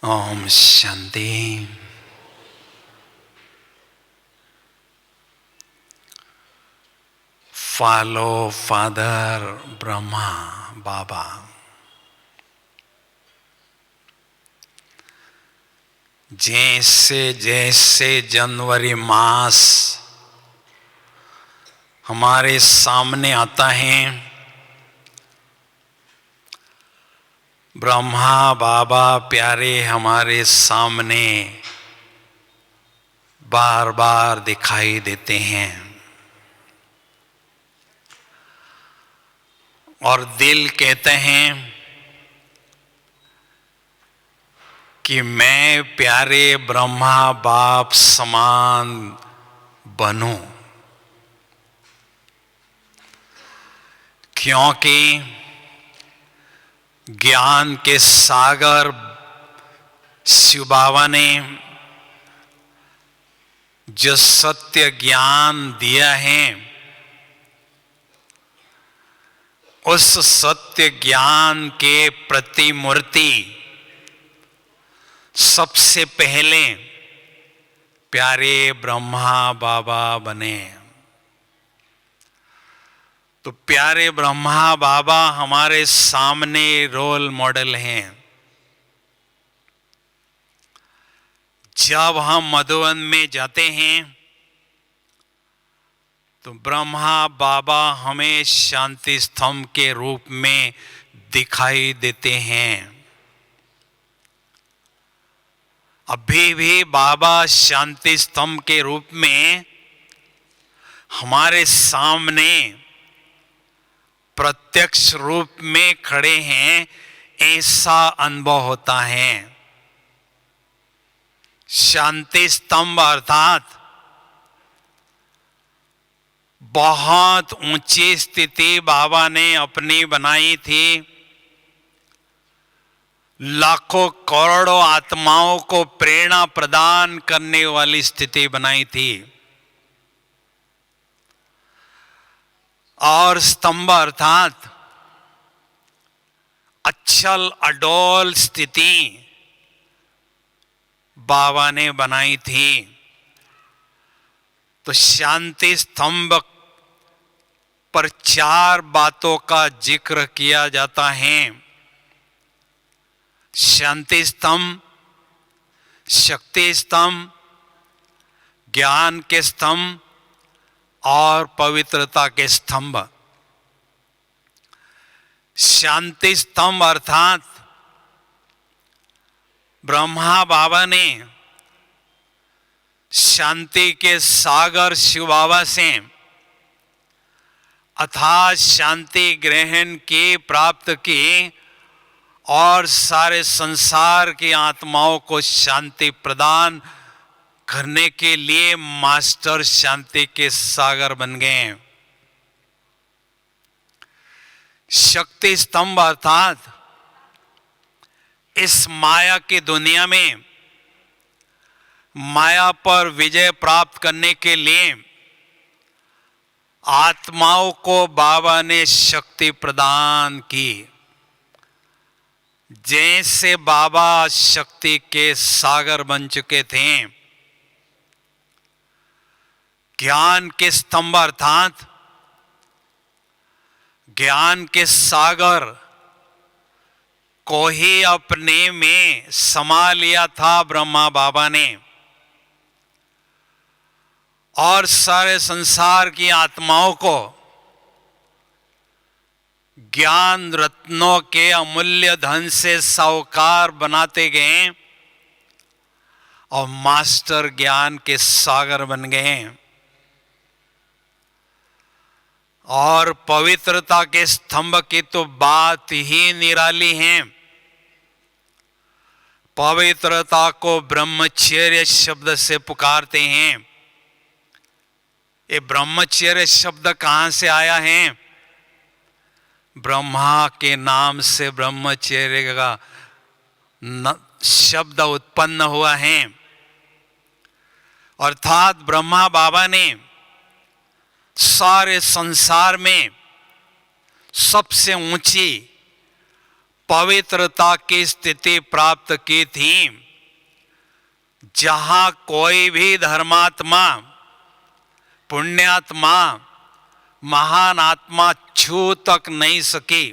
Om Shanti. Follow father Brahma बाबा। जैसे जैसे जनवरी मास हमारे सामने आता है, ब्रह्मा बाबा प्यारे हमारे सामने बार बार दिखाई देते हैं और दिल कहते हैं कि मैं प्यारे ब्रह्मा बाप समान बनूं, क्योंकि ज्ञान के सागर शिव बाबा ने जो सत्य ज्ञान दिया है, उस सत्य ज्ञान के प्रतिमूर्ति सबसे पहले प्यारे ब्रह्मा बाबा बने। तो प्यारे ब्रह्मा बाबा हमारे सामने रोल मॉडल हैं। जब हम मधुवन में जाते हैं तो ब्रह्मा बाबा हमें शांति स्तंभ के रूप में दिखाई देते हैं। अभी भी बाबा शांति स्तंभ के रूप में हमारे सामने प्रत्यक्ष रूप में खड़े हैं, ऐसा अनुभव होता है। शांति स्तंभ अर्थात बहुत ऊंची स्थिति बाबा ने अपनी बनाई थी। लाखों करोड़ों आत्माओं को प्रेरणा प्रदान करने वाली स्थिति बनाई थी। और स्तंभ अर्थात अचल अडोल स्थिति बाबा ने बनाई थी। तो शांति स्तंभ पर 4 बातों का जिक्र किया जाता है। शांति स्तंभ, शक्ति स्तंभ, ज्ञान के स्तंभ और पवित्रता के स्तंभ। शांति स्तंभ अर्थात ब्रह्मा बाबा ने शांति के सागर शिव बाबा से अथाह शांति ग्रहण की प्राप्त की और सारे संसार की आत्माओं को शांति प्रदान करने के लिए मास्टर शांति के सागर बन गए। शक्ति स्तंभ अर्थात इस माया की दुनिया में माया पर विजय प्राप्त करने के लिए आत्माओं को बाबा ने शक्ति प्रदान की। जैसे बाबा शक्ति के सागर बन चुके थे। ज्ञान के स्तंभ अर्थात ज्ञान के सागर को ही अपने में समा लिया था ब्रह्मा बाबा ने और सारे संसार की आत्माओं को ज्ञान रत्नों के अमूल्य धन से साहूकार बनाते गए और मास्टर ज्ञान के सागर बन गए। और पवित्रता के स्तंभ की तो बात ही निराली है। पवित्रता को ब्रह्मचर्य शब्द से पुकारते हैं। ये ब्रह्मचर्य शब्द कहां से आया है? ब्रह्मा के नाम से ब्रह्मचर्य का शब्द उत्पन्न हुआ है। अर्थात ब्रह्मा बाबा ने सारे संसार में सबसे ऊंची पवित्रता की स्थिति प्राप्त की थी, जहां कोई भी धर्मात्मा, पुण्यात्मा, महान आत्मा छू तक नहीं सकी।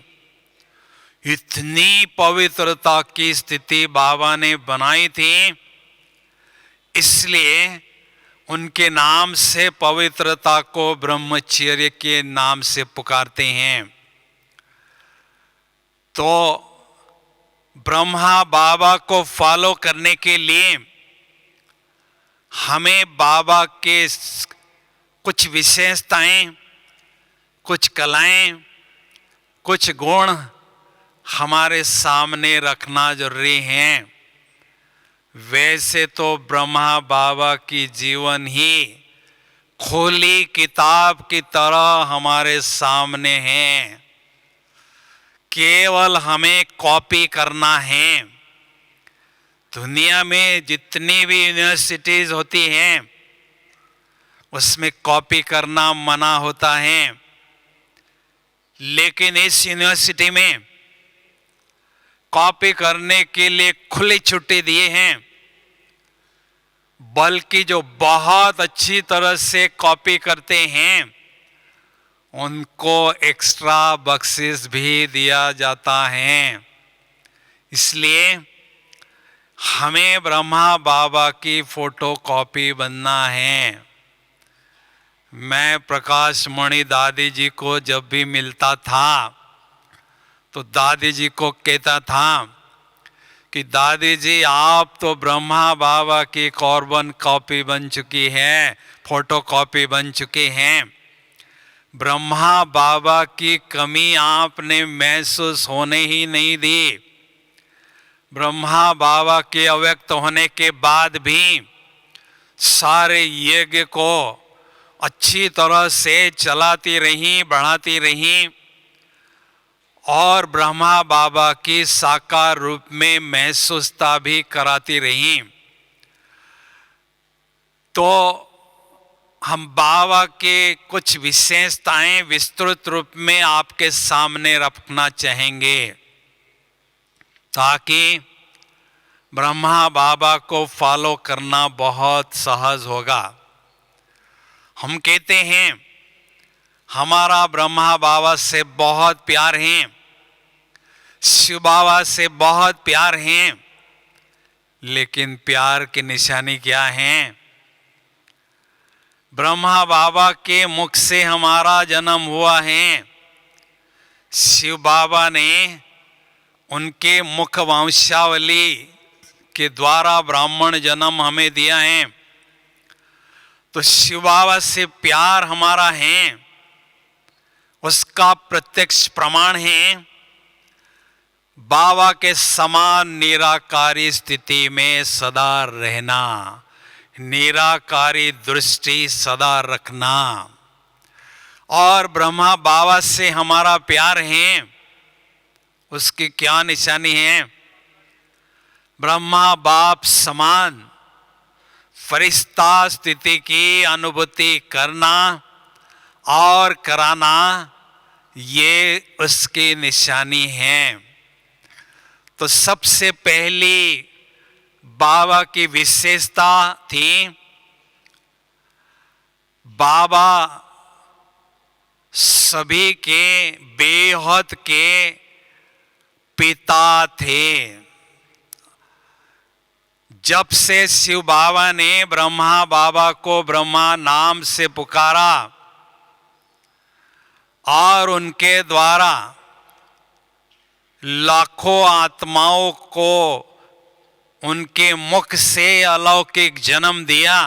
इतनी पवित्रता की स्थिति बाबा ने बनाई थी, इसलिए उनके नाम से पवित्रता को ब्रह्मचर्य के नाम से पुकारते हैं। तो ब्रह्मा बाबा को फॉलो करने के लिए हमें बाबा के कुछ विशेषताएं, कुछ कलाएं, कुछ गुण हमारे सामने रखना जरूरी है। वैसे तो ब्रह्मा बाबा की जीवन ही खुली किताब की तरह हमारे सामने है, केवल हमें कॉपी करना है। दुनिया में जितनी भी यूनिवर्सिटीज होती हैं, उसमें कॉपी करना मना होता है, लेकिन इस यूनिवर्सिटी में कॉपी करने के लिए खुली छुट्टी दिए हैं। बल्कि जो बहुत अच्छी तरह से कॉपी करते हैं, उनको एक्स्ट्रा बख्शिश भी दिया जाता है। इसलिए हमें ब्रह्मा बाबा की फोटो कॉपी बनना है। मैं प्रकाश मणि दादी जी को जब भी मिलता था तो दादी जी को कहता था कि दादी जी, आप तो ब्रह्मा बाबा की कार्बन कॉपी बन चुकी है, फोटो कॉपी बन चुकी हैं। ब्रह्मा बाबा की कमी आपने महसूस होने ही नहीं दी। ब्रह्मा बाबा के अव्यक्त होने के बाद भी सारे यज्ञ को अच्छी तरह से चलाती रही, बढ़ाती रही और ब्रह्मा बाबा की साकार रूप में महसूसता भी कराती रही। तो हम बाबा के कुछ विशेषताएं विस्तृत रूप में आपके सामने रखना चाहेंगे, ताकि ब्रह्मा बाबा को फॉलो करना बहुत सहज होगा। हम कहते हैं हमारा ब्रह्मा बाबा से बहुत प्यार है, शिव बाबा से बहुत प्यार है, लेकिन प्यार की निशानी क्या है? ब्रह्मा बाबा के मुख से हमारा जन्म हुआ है। शिव बाबा ने उनके मुख वंशावली के द्वारा ब्राह्मण जन्म हमें दिया है। तो शिव बाबा से प्यार हमारा है, उसका प्रत्यक्ष प्रमाण है बाबा के समान निराकारी स्थिति में सदा रहना, निराकारी दृष्टि सदा रखना। और ब्रह्मा बाबा से हमारा प्यार है, उसकी क्या निशानी है? ब्रह्मा बाप समान फरिश्ता स्थिति की अनुभूति करना और कराना, ये उसकी निशानी है। तो सबसे पहली बाबा की विशेषता थी, बाबा सभी के बेहद के पिता थे। जब से शिव बाबा ने ब्रह्मा बाबा को ब्रह्मा नाम से पुकारा और उनके द्वारा लाखों आत्माओं को उनके मुख से अलौकिक जन्म दिया,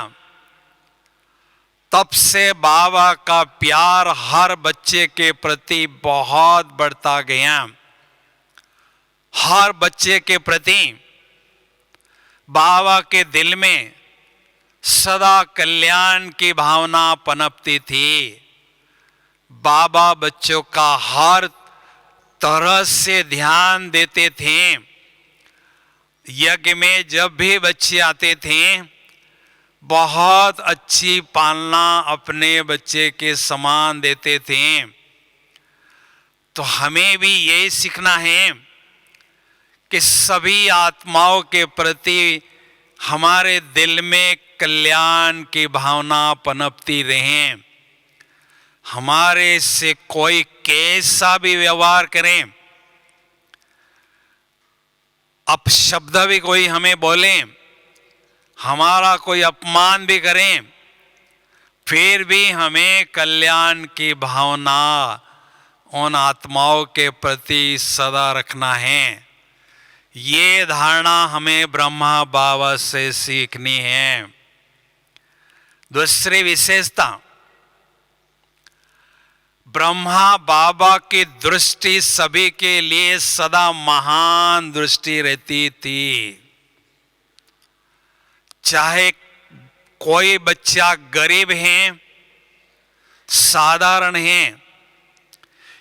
तब से बाबा का प्यार हर बच्चे के प्रति बहुत बढ़ता गया। हर बच्चे के प्रति बाबा के दिल में सदा कल्याण की भावना पनपती थी। बाबा बच्चों का हर तरह से ध्यान देते थे। यज्ञ में जब भी बच्चे आते थे, बहुत अच्छी पालना अपने बच्चे के समान देते थे। तो हमें भी यही सीखना है कि सभी आत्माओं के प्रति हमारे दिल में कल्याण की भावना पनपती रहे। हमारे से कोई कैसा भी व्यवहार करें, अपशब्द भी कोई हमें बोले, हमारा कोई अपमान भी करें, फिर भी हमें कल्याण की भावना उन आत्माओं के प्रति सदा रखना है। ये धारणा हमें ब्रह्मा बाबा से सीखनी है। दूसरी विशेषता, ब्रह्मा बाबा की दृष्टि सभी के लिए सदा महान दृष्टि रहती थी। चाहे कोई बच्चा गरीब है, साधारण है,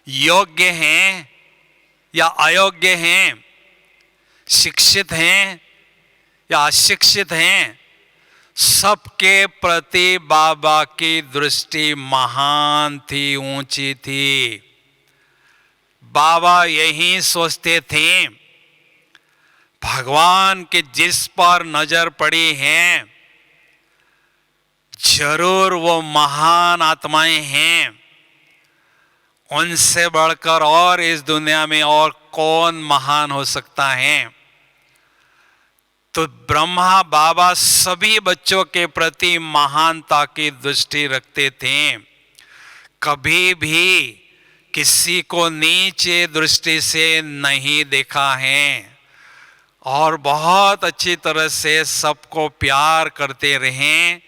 योग्य है या अयोग्य है, शिक्षित हैं या अशिक्षित हैं, सबके प्रति बाबा की दृष्टि महान थी, ऊंची थी। बाबा यही सोचते थे, भगवान के जिस पर नजर पड़ी है जरूर वो महान आत्माएं हैं। उनसे बढ़कर और इस दुनिया में और कौन महान हो सकता है। तो ब्रह्मा बाबा सभी बच्चों के प्रति महानता की दृष्टि रखते थे। कभी भी किसी को नीचे दृष्टि से नहीं देखा है और बहुत अच्छी तरह से सबको प्यार करते रहें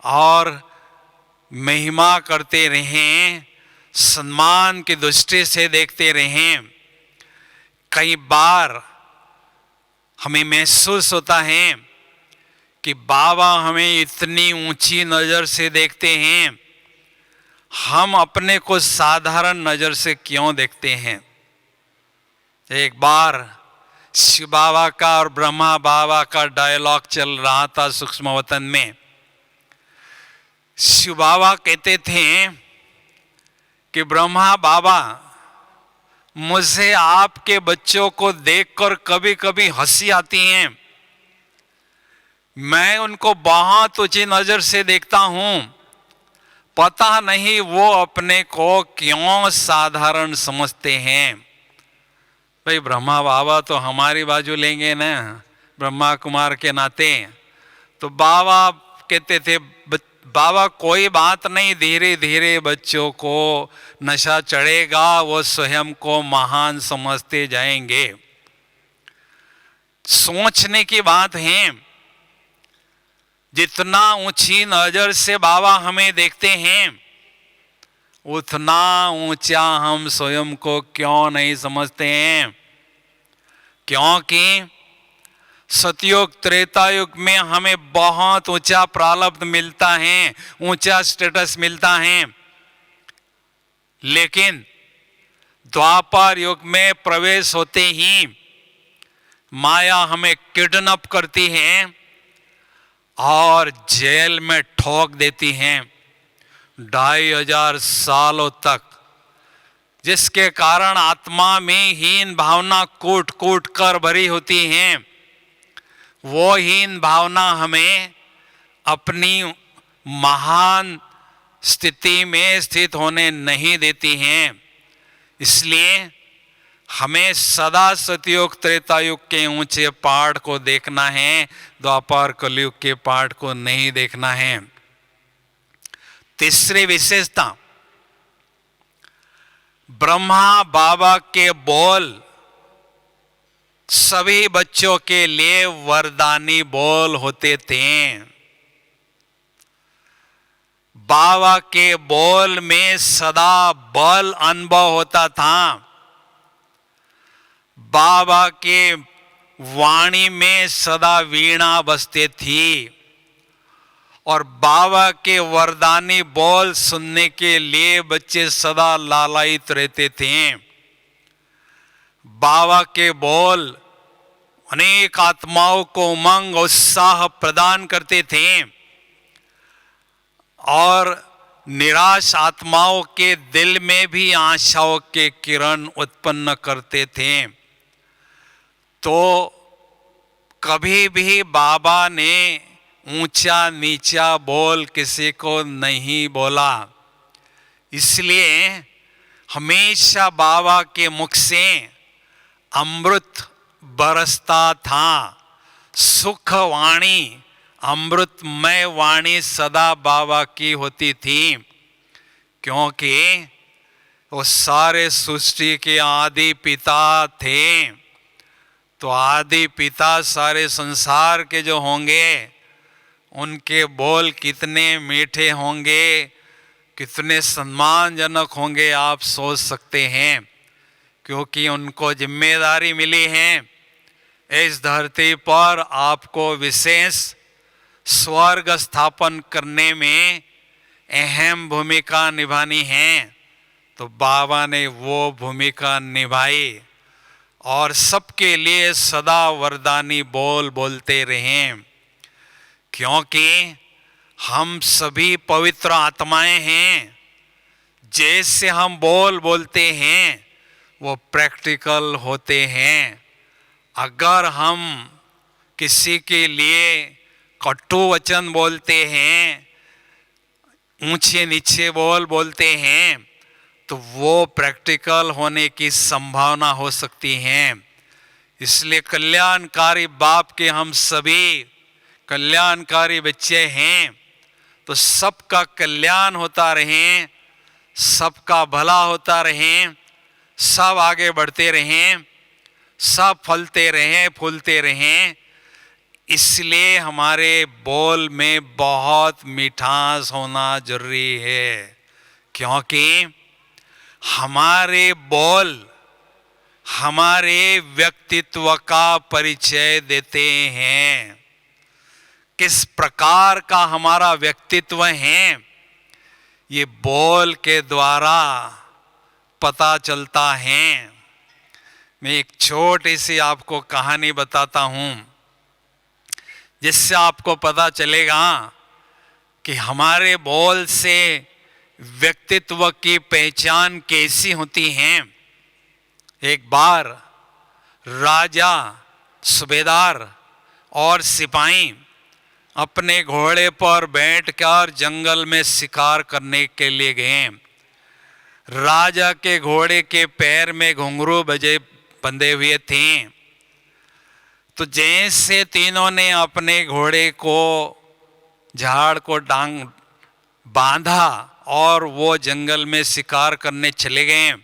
और महिमा करते रहें, सम्मान की दृष्टि से देखते रहें। कई बार हमें महसूस होता है कि बाबा हमें इतनी ऊंची नज़र से देखते हैं, हम अपने को साधारण नज़र से क्यों देखते हैं। एक बार शिव बाबा का और ब्रह्मा बाबा का डायलॉग चल रहा था सूक्ष्म वतन में। शिव बाबा कहते थे कि ब्रह्मा बाबा, मुझे आपके बच्चों को देखकर कभी कभी हंसी आती है। मैं उनको बहुत ऊंची नजर से देखता हूं, पता नहीं वो अपने को क्यों साधारण समझते हैं। भाई ब्रह्मा बाबा तो हमारी बाजू लेंगे ना, ब्रह्मा कुमार के नाते। तो बाबा कहते थे, बाबा कोई बात नहीं, धीरे धीरे बच्चों को नशा चढ़ेगा, वो स्वयं को महान समझते जाएंगे। सोचने की बात है, जितना ऊंची नजर से बाबा हमें देखते हैं उतना ऊंचा हम स्वयं को क्यों नहीं समझते हैं। क्योंकि सतयुग त्रेता युग में हमें बहुत ऊंचा प्रारब्ध मिलता है, ऊंचा स्टेटस मिलता है, लेकिन द्वापर युग में प्रवेश होते ही माया हमें किडनैप करती है और जेल में ठोक देती है 2500 सालों तक, जिसके कारण आत्मा में हीन भावना कूट कूट कर भरी होती है। वो हीन भावना हमें अपनी महान स्थिति में स्थित होने नहीं देती हैं। इसलिए हमें सदा सतयुग त्रेतायुग के ऊंचे पहाड़ को देखना है, द्वापर कलयुग के पहाड़ को नहीं देखना है। तीसरी विशेषता, ब्रह्मा बाबा के बोल सभी बच्चों के लिए वरदानी बोल होते थे। बाबा के बोल में सदा बल अनुभव होता था। बाबा के वाणी में सदा वीणा बजती थी और बाबा के वरदानी बोल सुनने के लिए बच्चे सदा लालायित रहते थे। बाबा के बोल अनेक आत्माओं को उमंग उत्साह प्रदान करते थे और निराश आत्माओं के दिल में भी आशाओं के किरण उत्पन्न करते थे। तो कभी भी बाबा ने ऊंचा नीचा बोल किसी को नहीं बोला। इसलिए हमेशा बाबा के मुख से अमृत बरसता था। सुख वाणी, अमृतमय वाणी सदा बाबा की होती थी, क्योंकि वो सारे सृष्टि के आदि पिता थे। तो आदि पिता सारे संसार के जो होंगे, उनके बोल कितने मीठे होंगे, कितने सम्मानजनक होंगे, आप सोच सकते हैं। क्योंकि उनको जिम्मेदारी मिली है इस धरती पर आपको विशेष स्वर्ग स्थापन करने में अहम भूमिका निभानी है। तो बाबा ने वो भूमिका निभाई और सबके लिए सदा वरदानी बोल बोलते रहे। क्योंकि हम सभी पवित्र आत्माएं हैं। जैसे हम बोल बोलते हैं वो प्रैक्टिकल होते हैं। अगर हम किसी के लिए कटु वचन बोलते हैं, ऊंचे नीचे बोल बोलते हैं, तो वो प्रैक्टिकल होने की संभावना हो सकती है। इसलिए कल्याणकारी बाप के हम सभी कल्याणकारी बच्चे हैं। तो सबका कल्याण होता रहे, सबका भला होता रहे, सब आगे बढ़ते रहें, सब फलते रहें, फूलते रहें। इसलिए हमारे बोल में बहुत मिठास होना जरूरी है। क्योंकि हमारे बोल हमारे व्यक्तित्व का परिचय देते हैं। किस प्रकार का हमारा व्यक्तित्व है, ये बोल के द्वारा पता चलता है। मैं एक छोटी सी आपको कहानी बताता हूं, जिससे आपको पता चलेगा कि हमारे बोल से व्यक्तित्व की पहचान कैसी होती है। एक बार राजा, सूबेदार और सिपाही अपने घोड़े पर बैठकर जंगल में शिकार करने के लिए गए। राजा के घोड़े के पैर में घुंघरू बंधे हुए थे। तो जैसे तीनों ने अपने घोड़े को झाड़ को डांग बांधा और वो जंगल में शिकार करने चले गए।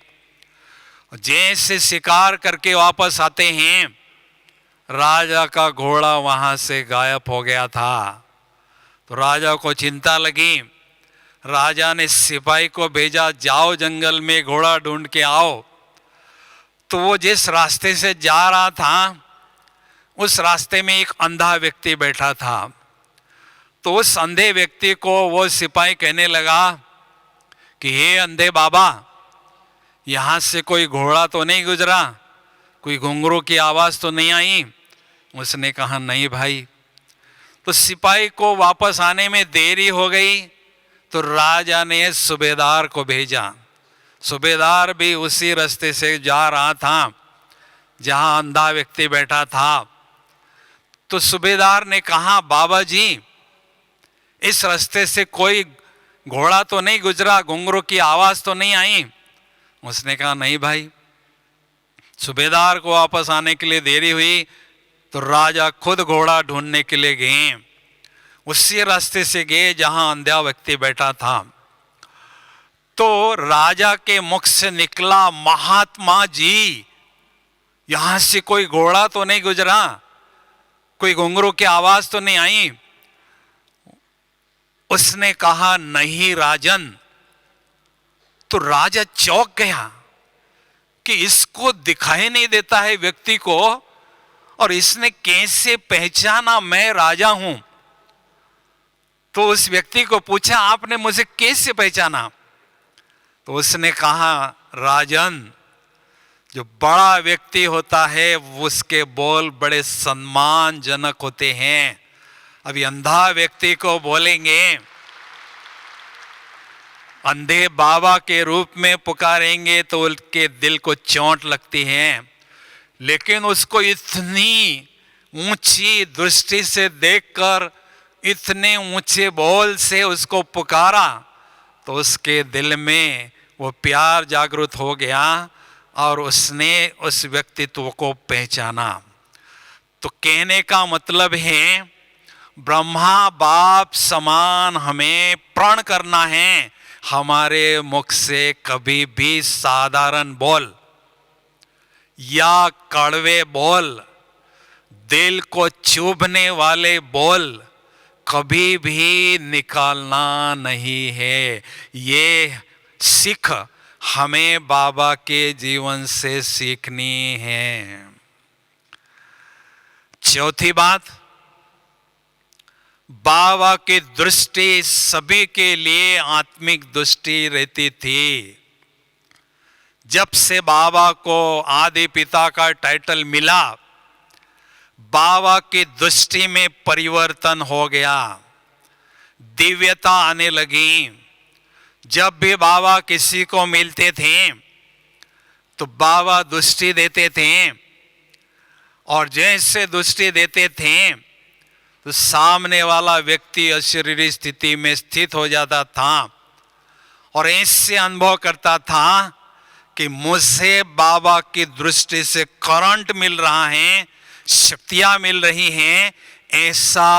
जैसे शिकार करके वापस आते हैं, राजा का घोड़ा वहां से गायब हो गया था। तो राजा को चिंता लगी। राजा ने सिपाही को भेजा, जाओ जंगल में घोड़ा ढूंढ के आओ। तो वो जिस रास्ते से जा रहा था, उस रास्ते में एक अंधा व्यक्ति बैठा था। तो उस अंधे व्यक्ति को वो सिपाही कहने लगा कि हे अंधे बाबा, यहाँ से कोई घोड़ा तो नहीं गुजरा, कोई घुंघरू की आवाज़ तो नहीं आई? उसने कहा नहीं भाई। तो सिपाही को वापस आने में देरी हो गई। तो राजा ने सूबेदार को भेजा। सूबेदार भी उसी रास्ते से जा रहा था जहां अंधा व्यक्ति बैठा था। तो सूबेदार ने कहा, बाबा जी, इस रास्ते से कोई घोड़ा तो नहीं गुजरा, घुंघरू की आवाज तो नहीं आई? उसने कहा नहीं भाई। सूबेदार को वापस आने के लिए देरी हुई। तो राजा खुद घोड़ा ढूंढने के लिए गए। उसी रास्ते से गए जहां अंधा व्यक्ति बैठा था। तो राजा के मुख से निकला, महात्मा जी, यहां से कोई घोड़ा तो नहीं गुजरा, कोई घुंघरू की आवाज तो नहीं आई? उसने कहा नहीं राजन। तो राजा चौंक गया कि इसको दिखाई नहीं देता है व्यक्ति को, और इसने कैसे पहचाना मैं राजा हूं? तो उस व्यक्ति को पूछा, आपने मुझे कैसे पहचाना? तो उसने कहा, राजन, जो बड़ा व्यक्ति होता है उसके बोल बड़े सम्मानजनक होते हैं। अभी अंधा व्यक्ति को बोलेंगे, अंधे बाबा के रूप में पुकारेंगे तो उनके दिल को चोट लगती है। लेकिन उसको इतनी ऊंची दृष्टि से देखकर, इतने ऊंचे बोल से उसको पुकारा, तो उसके दिल में वो प्यार जागृत हो गया और उसने उस व्यक्तित्व को पहचाना। तो कहने का मतलब है, ब्रह्मा बाप समान हमें प्रण करना है। हमारे मुख से कभी भी साधारण बोल या कड़वे बोल, दिल को चुभने वाले बोल कभी भी निकालना नहीं है। ये सीख हमें बाबा के जीवन से सीखनी है। चौथी बात, बाबा की दृष्टि सभी के लिए आत्मिक दृष्टि रहती थी। जब से बाबा को आदि पिता का टाइटल मिला, बाबा की दृष्टि में परिवर्तन हो गया, दिव्यता आने लगी। जब भी बाबा किसी को मिलते थे तो बाबा दृष्टि देते थे, और जैसे दृष्टि देते थे तो सामने वाला व्यक्ति अशरीरी स्थिति में स्थित हो जाता था और ऐसे अनुभव करता था कि मुझे बाबा की दृष्टि से करंट मिल रहा है, शक्तियां मिल रही हैं। ऐसा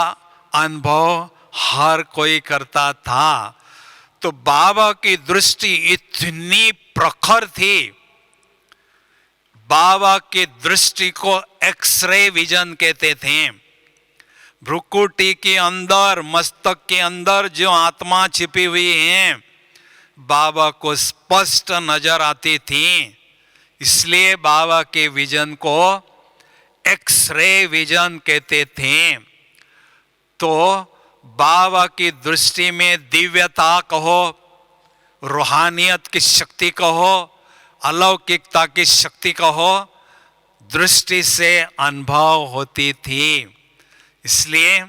अनुभव हर कोई करता था। तो बाबा की दृष्टि इतनी प्रखर थी, बाबा की दृष्टि को एक्सरे विजन कहते थे। भ्रुकुटी के अंदर, मस्तक के अंदर जो आत्मा छिपी हुई है, बाबा को स्पष्ट नजर आती थी। इसलिए बाबा के विजन को एक्सरे विजन कहते थे। तो बाबा की दृष्टि में दिव्यता कहो, रूहानियत की शक्ति कहो, अलौकिकता की शक्ति कहो, दृष्टि से अनुभव होती थी। इसलिए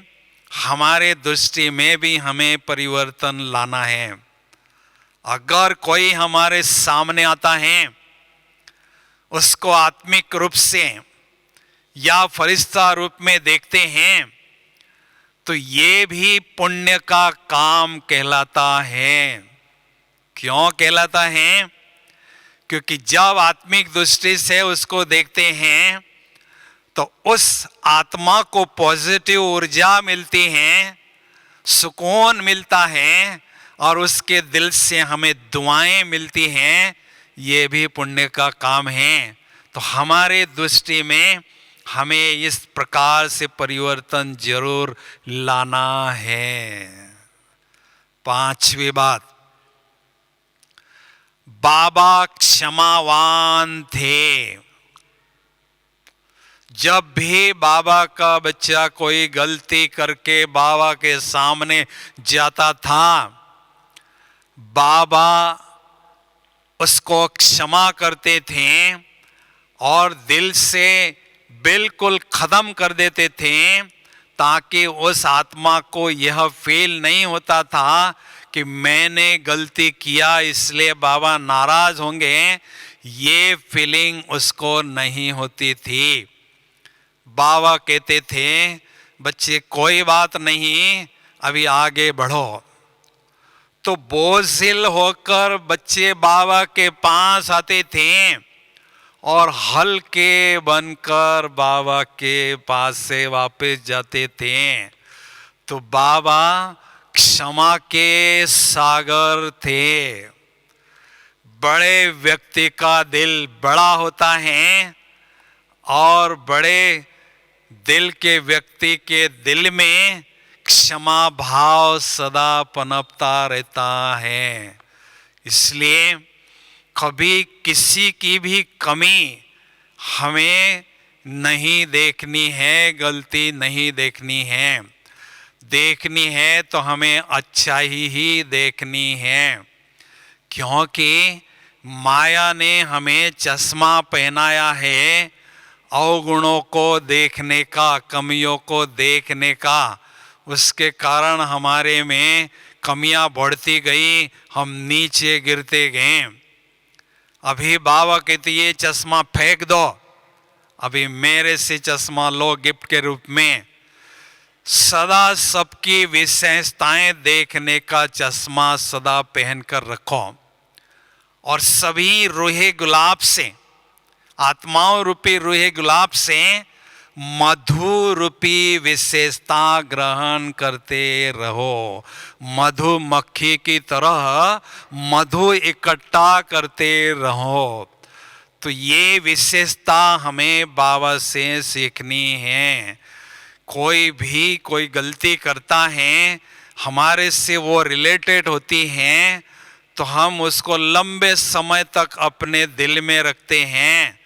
हमारे दृष्टि में भी हमें परिवर्तन लाना है। अगर कोई हमारे सामने आता है, उसको आत्मिक रूप से या फरिश्ता रूप में देखते हैं, तो ये भी पुण्य का काम कहलाता है। क्यों कहलाता है? क्योंकि जब आत्मिक दृष्टि से उसको देखते हैं तो उस आत्मा को पॉजिटिव ऊर्जा मिलती है, सुकून मिलता है, और उसके दिल से हमें दुआएं मिलती हैं। ये भी पुण्य का काम है। तो हमारे दृष्टि में हमें इस प्रकार से परिवर्तन जरूर लाना है। पांचवी बात, बाबा क्षमावान थे। जब भी बाबा का बच्चा कोई गलती करके बाबा के सामने जाता था, बाबा उसको क्षमा करते थे और दिल से बिल्कुल खत्म कर देते थे, ताकि उस आत्मा को यह फील नहीं होता था कि मैंने गलती किया इसलिए बाबा नाराज होंगे। ये फीलिंग उसको नहीं होती थी। बाबा कहते थे, बच्चे कोई बात नहीं, अभी आगे बढ़ो। तो बोझिल होकर बच्चे बाबा के पास आते थे और हल्के बनकर बाबा के पास से वापस जाते थे। तो बाबा क्षमा के सागर थे। बड़े व्यक्ति का दिल बड़ा होता है और बड़े दिल के व्यक्ति के दिल में क्षमा भाव सदा पनपता रहता है। इसलिए कभी किसी की भी कमी हमें नहीं देखनी है, गलती नहीं देखनी है। देखनी है तो हमें अच्छाई ही देखनी है, क्योंकि माया ने हमें चश्मा पहनाया है अवगुणों को देखने का, कमियों को देखने का। उसके कारण हमारे में कमियां बढ़ती गई, हम नीचे गिरते गए। अभी बाबा कहते ये चश्मा फेंक दो, अभी मेरे से चश्मा लो गिफ्ट के रूप में। सदा सबकी विशेषताएं देखने का चश्मा सदा पहनकर रखो और सभी रूहे गुलाब से, आत्माओं रूपी रूहे गुलाब से मधु रूपी विशेषता ग्रहण करते रहो। मधुमक्खी की तरह मधु इकट्ठा करते रहो। तो ये विशेषता हमें बाबा से सीखनी है। कोई गलती करता है, हमारे से वो रिलेटेड होती हैं, तो हम उसको लंबे समय तक अपने दिल में रखते हैं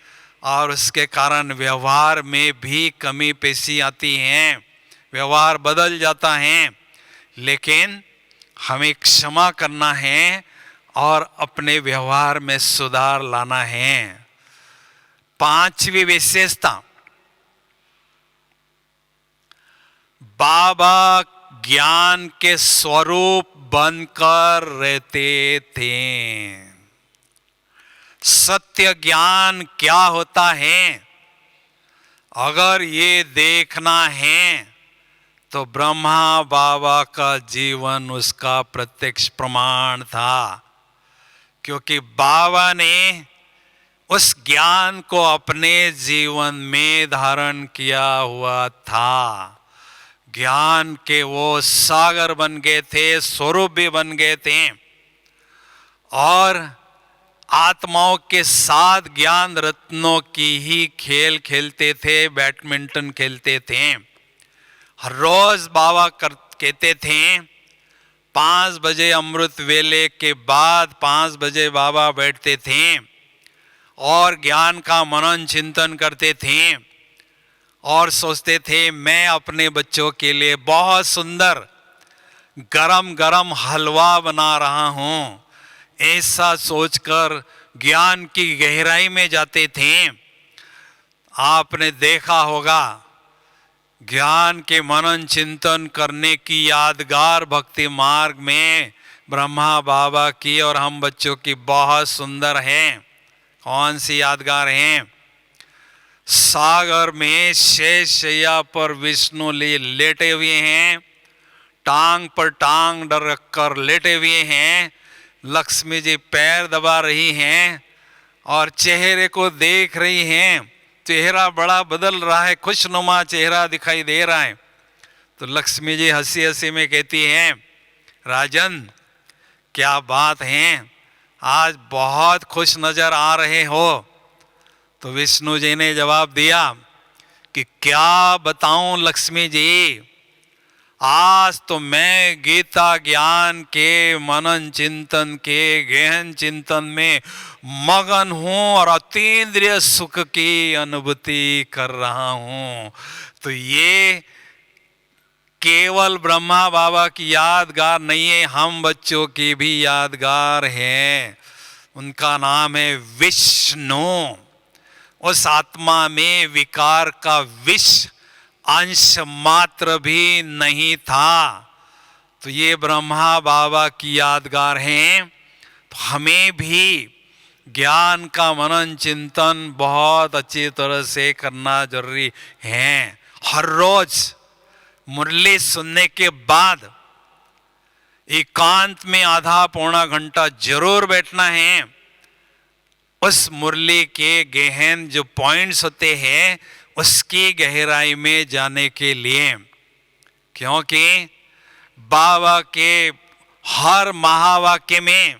और उसके कारण व्यवहार में भी कमी पेशी आती है, व्यवहार बदल जाता है। लेकिन हमें क्षमा करना है और अपने व्यवहार में सुधार लाना है। पांचवी विशेषता, बाबा ज्ञान के स्वरूप बनकर रहते थे। सत्य ज्ञान क्या होता है, अगर ये देखना है तो ब्रह्मा बाबा का जीवन उसका प्रत्यक्ष प्रमाण था। क्योंकि बाबा ने उस ज्ञान को अपने जीवन में धारण किया हुआ था। ज्ञान के वो सागर बन गए थे, स्वरूप भी बन गए थे और आत्माओं के साथ ज्ञान रत्नों की ही खेल खेलते थे, बैडमिंटन खेलते थे। हर रोज बाबा कहते थे 5 बजे अमृत वेले के बाद 5 बजे बाबा बैठते थे और ज्ञान का मनन चिंतन करते थे और सोचते थे मैं अपने बच्चों के लिए बहुत सुंदर गरम गरम हलवा बना रहा हूँ। ऐसा सोचकर ज्ञान की गहराई में जाते थे। आपने देखा होगा ज्ञान के मनन चिंतन करने की यादगार भक्ति मार्ग में ब्रह्मा बाबा की और हम बच्चों की बहुत सुंदर है। कौन सी यादगार हैं? सागर में शेष शैया पर विष्णु लेटे हुए हैं, टांग पर टांग रख कर लेटे हुए हैं। लक्ष्मी जी पैर दबा रही हैं और चेहरे को देख रही हैं। चेहरा बड़ा बदल रहा है, खुशनुमा चेहरा दिखाई दे रहा है। तो लक्ष्मी जी हंसी हंसी में कहती हैं, राजन क्या बात है, आज बहुत खुश नजर आ रहे हो। तो विष्णु जी ने जवाब दिया कि क्या बताऊं लक्ष्मी जी, आज तो मैं गीता ज्ञान के मनन चिंतन के गहन चिंतन में मगन हूं और अतीन्द्रिय सुख की अनुभूति कर रहा हूं। तो ये केवल ब्रह्मा बाबा की यादगार नहीं है, हम बच्चों की भी यादगार है। उनका नाम है विष्णु। उस आत्मा में विकार का विष अंश मात्र भी नहीं था। तो ये ब्रह्मा बाबा की यादगार हैं। तो हमें भी ज्ञान का मनन चिंतन बहुत अच्छी तरह से करना जरूरी है। हर रोज मुरली सुनने के बाद एकांत में आधा पौना घंटा जरूर बैठना है। उस मुरली के गहन जो पॉइंट्स होते हैं उसकी गहराई में जाने के लिए, क्योंकि बाबा के हर महावाक्य में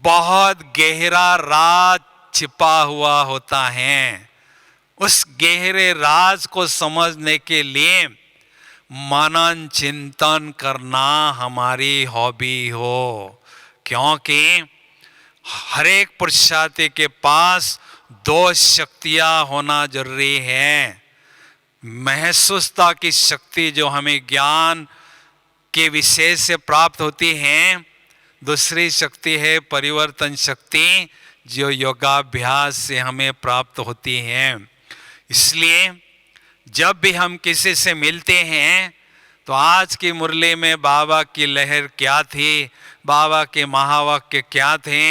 बहुत गहरा राज छिपा हुआ होता है। उस गहरे राज को समझने के लिए मनन चिंतन करना हमारी हॉबी हो, क्योंकि हर एक पुरुषार्थी के पास 2 शक्तियां होना जरूरी है। महसूसता की शक्ति जो हमें ज्ञान के विषय से प्राप्त होती है, दूसरी शक्ति है परिवर्तन शक्ति जो योगाभ्यास से हमें प्राप्त होती है। इसलिए जब भी हम किसी से मिलते हैं तो आज की मुरली में बाबा की लहर क्या थी, बाबा के महावाक्य क्या थे,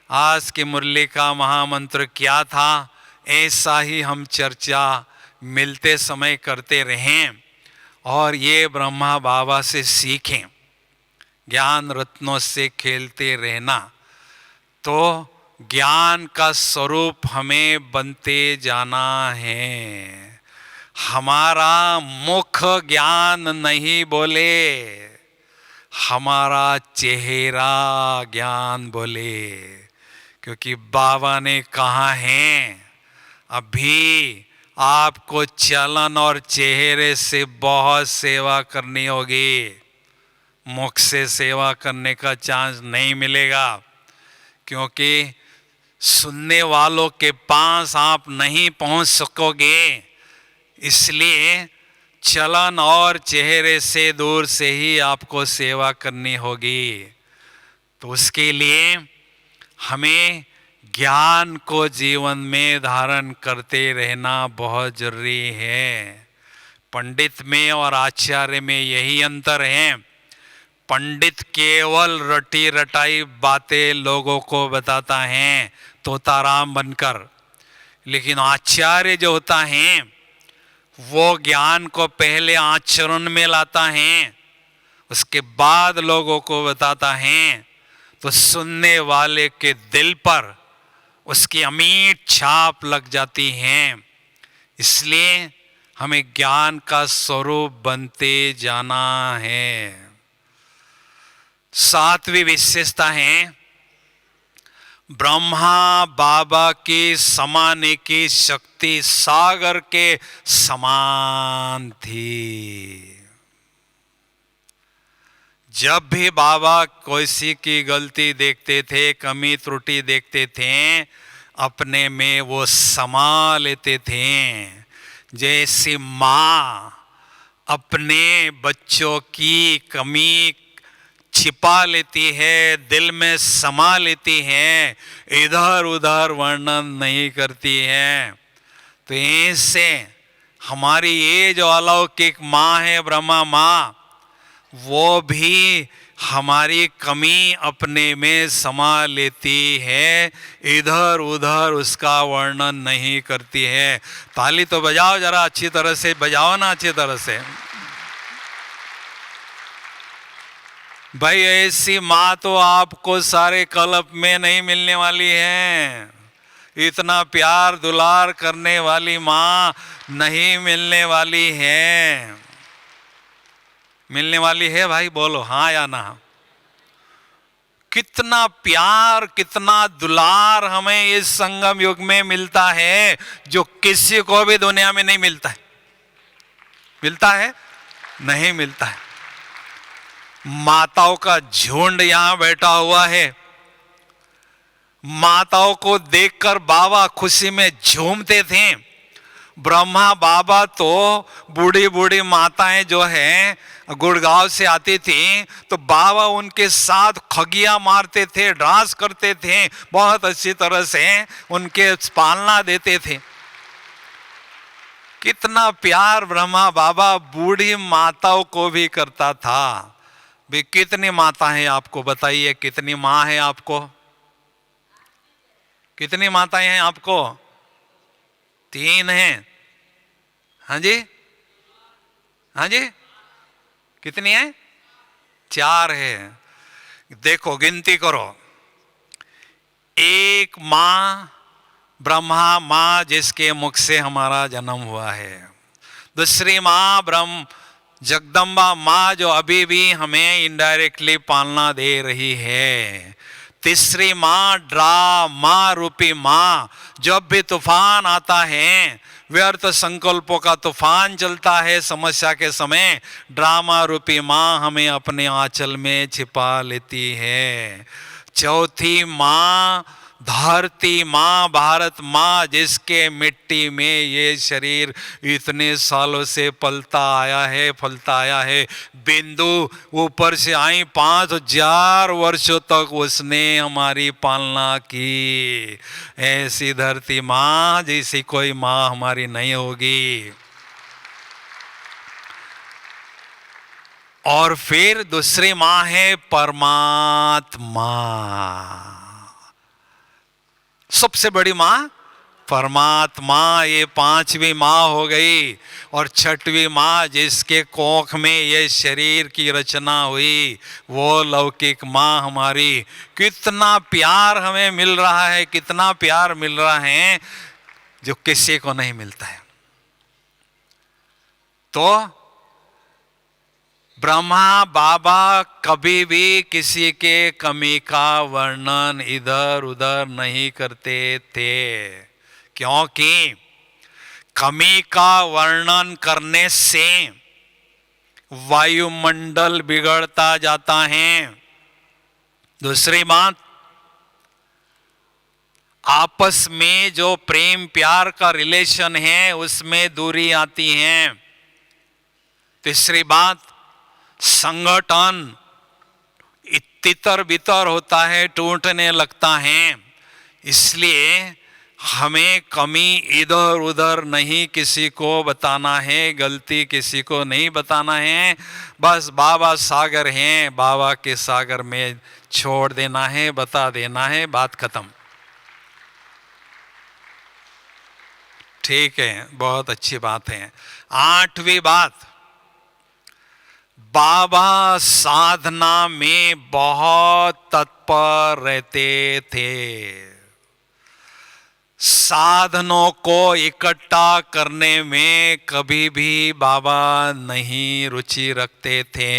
आज की मुरली का महामंत्र क्या था, ऐसा ही हम चर्चा मिलते समय करते रहें और ये ब्रह्मा बाबा से सीखें, ज्ञान रत्नों से खेलते रहना। तो ज्ञान का स्वरूप हमें बनते जाना है। हमारा मुख ज्ञान नहीं बोले, हमारा चेहरा ज्ञान बोले, क्योंकि बाबा ने कहा है अभी आपको चलन और चेहरे से बहुत सेवा करनी होगी, मुख से सेवा करने का चांस नहीं मिलेगा, क्योंकि सुनने वालों के पास आप नहीं पहुंच सकोगे। इसलिए चलन और चेहरे से दूर से ही आपको सेवा करनी होगी। तो उसके लिए हमें ज्ञान को जीवन में धारण करते रहना बहुत जरूरी है। पंडित में और आचार्य में यही अंतर है। पंडित केवल रटी रटाई बातें लोगों को बताता है तोताराम बनकर, लेकिन आचार्य जो होता है वो ज्ञान को पहले आचरण में लाता है, उसके बाद लोगों को बताता है, तो सुनने वाले के दिल पर उसकी अमीट छाप लग जाती है। इसलिए हमें ज्ञान का स्वरूप बनते जाना है। सातवीं विशेषता है ब्रह्मा बाबा की समाने की शक्ति सागर के समान थी। जब भी बाबा किसी की गलती देखते थे, कमी त्रुटि देखते थे, अपने में वो समा लेते थे। जैसे माँ अपने बच्चों की कमी छिपा लेती है, दिल में समा लेती है, इधर उधर वर्णन नहीं करती है। तो ऐसे हमारी ये जो अलौकिक माँ है ब्रह्मा माँ, वो भी हमारी कमी अपने में समा लेती है, इधर उधर उसका वर्णन नहीं करती है। ताली तो बजाओ जरा, अच्छी तरह से बजाओ ना, अच्छी तरह से। भाई ऐसी माँ तो आपको सारे कल्प में नहीं मिलने वाली है। इतना प्यार दुलार करने वाली माँ नहीं मिलने वाली है। मिलने वाली है भाई, बोलो हाँ या ना। कितना प्यार कितना दुलार हमें इस संगम युग में मिलता है, जो किसी को भी दुनिया में नहीं मिलता है। मिलता है? नहीं मिलता है। माताओं का झुंड यहां बैठा हुआ है। माताओं को देखकर बाबा खुशी में झूमते थे। ब्रह्मा बाबा तो बूढ़ी बूढ़ी माताएं जो हैं गुड़गांव से आती थी, तो बाबा उनके साथ खगिया मारते थे, डांस करते थे, बहुत अच्छी तरह से उनके पालना देते थे। कितना प्यार ब्रह्मा बाबा बूढ़ी माताओं को भी करता था। भी कितनी माता है आपको बताइए, कितनी माँ है आपको? कितनी माताएं हैं आपको? 3 हैं। हाँ जी, हाँ जी, कितनी है? 4 है। देखो गिनती करो। एक माँ ब्रह्मा माँ जिसके मुख से हमारा जन्म हुआ है। दूसरी माँ ब्रह्म जगदम्बा माँ जो अभी भी हमें इनडायरेक्टली पालना दे रही है। तीसरी माँ ड्रामा रूपी माँ, जब भी तूफान आता है, व्यर्थ संकल्पों का तूफान चलता है समस्या के समय, ड्रामा रूपी माँ हमें अपने आंचल में छिपा लेती है। चौथी माँ धरती माँ, भारत माँ, जिसके मिट्टी में ये शरीर इतने सालों से पलता आया है, फलता आया है। बिंदु ऊपर से आई, 5000 वर्षों तक उसने हमारी पालना की। ऐसी धरती माँ जैसी कोई माँ हमारी नहीं होगी। और फिर दूसरी माँ है परमात्मा, सबसे बड़ी माँ परमात्मा ये पांचवी माँ हो गई, और छठवीं माँ जिसके कोख में ये शरीर की रचना हुई वो लौकिक माँ हमारी। कितना प्यार हमें मिल रहा है, कितना प्यार मिल रहा है जो किसी को नहीं मिलता है। तो ब्रह्मा बाबा कभी भी किसी के कमी का वर्णन इधर उधर नहीं करते थे, क्योंकि कमी का वर्णन करने से वायुमंडल बिगड़ता जाता है। दूसरी बात, आपस में जो प्रेम प्यार का रिलेशन है उसमें दूरी आती है। तीसरी बात, संगठन तितर बितर होता है, टूटने लगता है। इसलिए हमें कमी इधर उधर नहीं किसी को बताना है, गलती किसी को नहीं बताना है। बस बाबा सागर हैं, बाबा के सागर में छोड़ देना है, बता देना है, बात खत्म। ठीक है, बहुत अच्छी बात है। आठवीं बात, बाबा साधना में बहुत तत्पर रहते थे। साधनों को इकट्ठा करने में कभी भी बाबा नहीं रुचि रखते थे।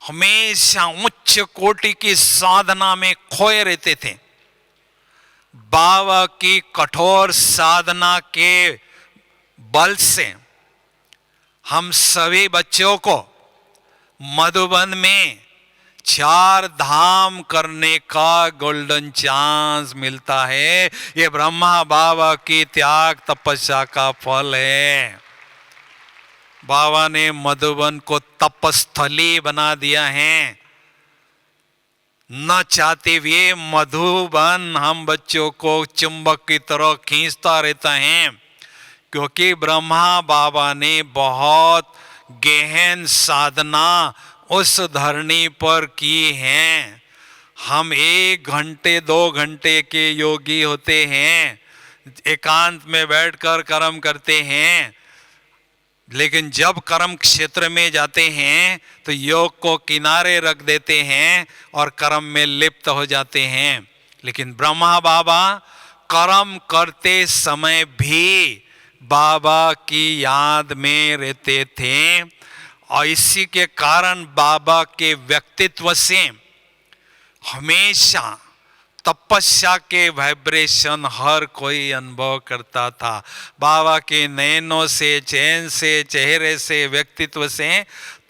हमेशा उच्च कोटि की साधना में खोए रहते थे। बाबा की कठोर साधना के बल से हम सभी बच्चों को मधुबन में 4 धाम करने का गोल्डन चांस मिलता है। ये ब्रह्मा बाबा की त्याग तपस्या का फल है। बाबा ने मधुबन को तपस्थली बना दिया है। न चाहते हुए मधुबन हम बच्चों को चुंबक की तरह खींचता रहता है, क्योंकि ब्रह्मा बाबा ने बहुत गहन साधना उस धरनी पर की है। हम 1 घंटे 2 घंटे के योगी होते हैं, एकांत में बैठकर कर्म करते हैं, लेकिन जब कर्म क्षेत्र में जाते हैं तो योग को किनारे रख देते हैं और कर्म में लिप्त हो जाते हैं। लेकिन ब्रह्मा बाबा कर्म करते समय भी बाबा की याद में रहते थे, और इसी के कारण बाबा के व्यक्तित्व से हमेशा तपस्या के वाइब्रेशन हर कोई अनुभव करता था। बाबा के नयनों से, चैन से, चेहरे से, व्यक्तित्व से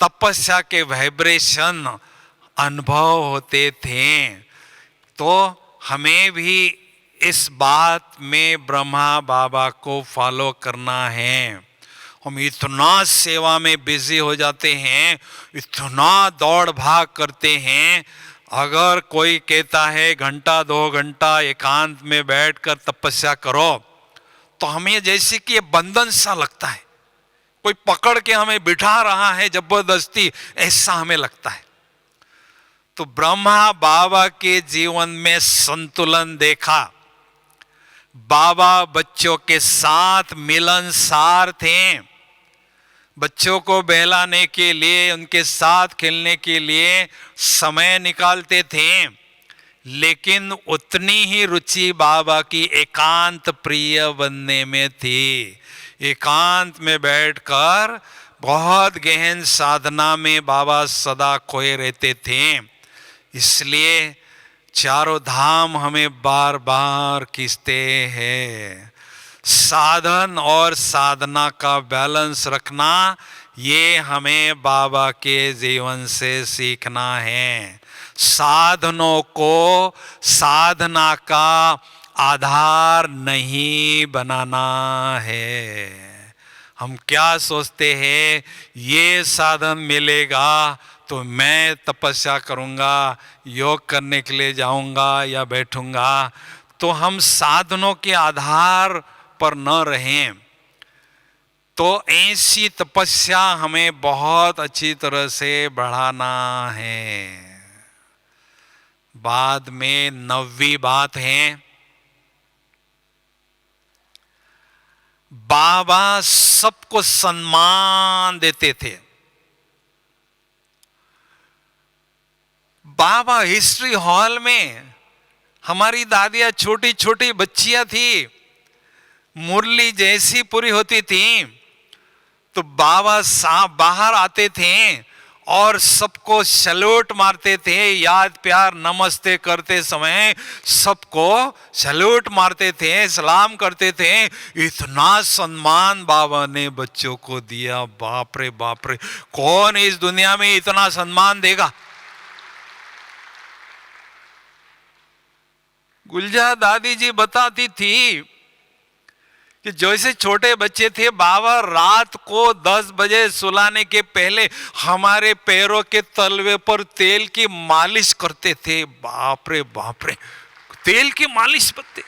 तपस्या के वाइब्रेशन अनुभव होते थे। तो हमें भी इस बात में ब्रह्मा बाबा को फॉलो करना है। हम इतना सेवा में बिजी हो जाते हैं, इतना दौड़ भाग करते हैं। अगर कोई कहता है घंटा 2 घंटा एकांत में बैठकर तपस्या करो, तो हमें जैसे कि ये बंधन सा लगता है, कोई पकड़ के हमें बिठा रहा है जबरदस्ती, ऐसा हमें लगता है। तो ब्रह्मा बाबा के जीवन में संतुलन देखा। बाबा बच्चों के साथ मिलनसार थे। बच्चों को बहलाने के लिए, उनके साथ खेलने के लिए समय निकालते थे, लेकिन उतनी ही रुचि बाबा की एकांत प्रिय बनने में थी। एकांत में बैठकर बहुत गहन साधना में बाबा सदा खोए रहते थे। इसलिए 4 धाम हमें बार बार खींचते हैं। साधन और साधना का बैलेंस रखना, ये हमें बाबा के जीवन से सीखना है। साधनों को साधना का आधार नहीं बनाना है। हम क्या सोचते हैं, ये साधन मिलेगा तो मैं तपस्या करूंगा, योग करने के लिए जाऊंगा या बैठूंगा। तो हम साधनों के आधार पर न रहें। तो ऐसी तपस्या हमें बहुत अच्छी तरह से बढ़ाना है। बाद में 9वीं बात है, बाबा सबको सम्मान देते थे। बाबा हिस्ट्री हॉल में हमारी दादियां छोटी छोटी बच्चियां थी, मुरली जैसी पूरी होती थी तो बाबा साहब बाहर आते थे और सबको सैल्यूट मारते थे। याद प्यार नमस्ते करते समय सबको सैल्यूट मारते थे, सलाम करते थे। इतना सम्मान बाबा ने बच्चों को दिया, बाप रे बाप रे, कौन इस दुनिया में इतना सम्मान देगा। गुलजा दादी जी बताती थी कि जैसे छोटे बच्चे थे, बाबा रात को 10 बजे सुलाने के पहले हमारे पैरों के तलवे पर तेल की मालिश करते थे। बाप रे बाप रे, तेल की मालिश करते।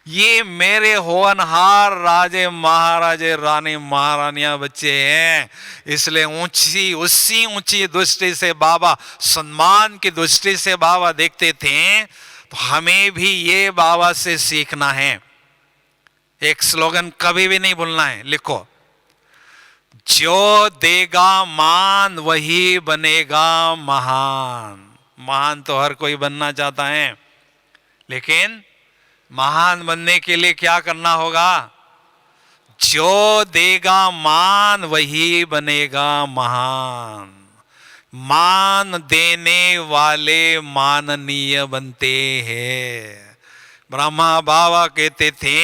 ये मेरे होनहार राजे महाराजे रानी महारानियां बच्चे हैं, इसलिए ऊंची उसी ऊंची दृष्टि से बाबा, सम्मान की दृष्टि से बाबा देखते थे। तो हमें भी ये बाबा से सीखना है। एक स्लोगन कभी भी नहीं भूलना है, लिखो, जो देगा मान वही बनेगा महान। महान तो हर कोई बनना चाहता है, लेकिन महान बनने के लिए क्या करना होगा? जो देगा मान वही बनेगा महान। मान देने वाले माननीय बनते हैं। ब्रह्मा बाबा कहते थे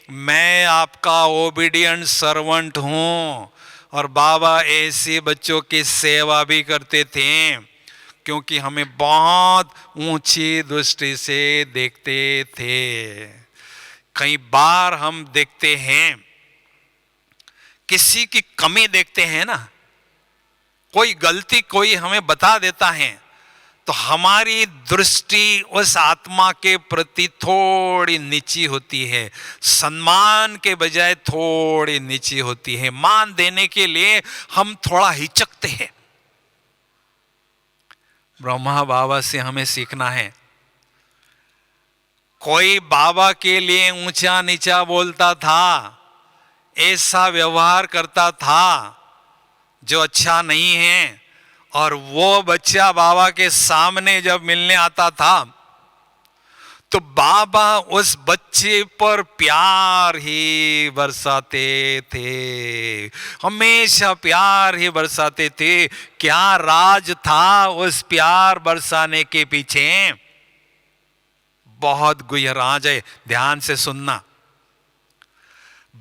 मैं आपका ओबीडियंट सर्वेंट हूं, और बाबा ऐसे बच्चों की सेवा भी करते थे क्योंकि हमें बहुत ऊंची दृष्टि से देखते थे। कई बार हम देखते हैं, किसी की कमी देखते हैं ना, कोई गलती कोई हमें बता देता है तो हमारी दृष्टि उस आत्मा के प्रति थोड़ी नीची होती है, सम्मान के बजाय थोड़ी नीची होती है। मान देने के लिए हम थोड़ा हिचकते हैं। ब्रह्मा बाबा से हमें सीखना है। कोई बाबा के लिए ऊंचा नीचा बोलता था, ऐसा व्यवहार करता था जो अच्छा नहीं है, और वो बच्चा बाबा के सामने जब मिलने आता था तो बाबा उस बच्चे पर प्यार ही बरसाते थे, हमेशा प्यार ही बरसाते थे। क्या राज था उस प्यार बरसाने के पीछे? बहुत गूढ़ राज है, ध्यान से सुनना।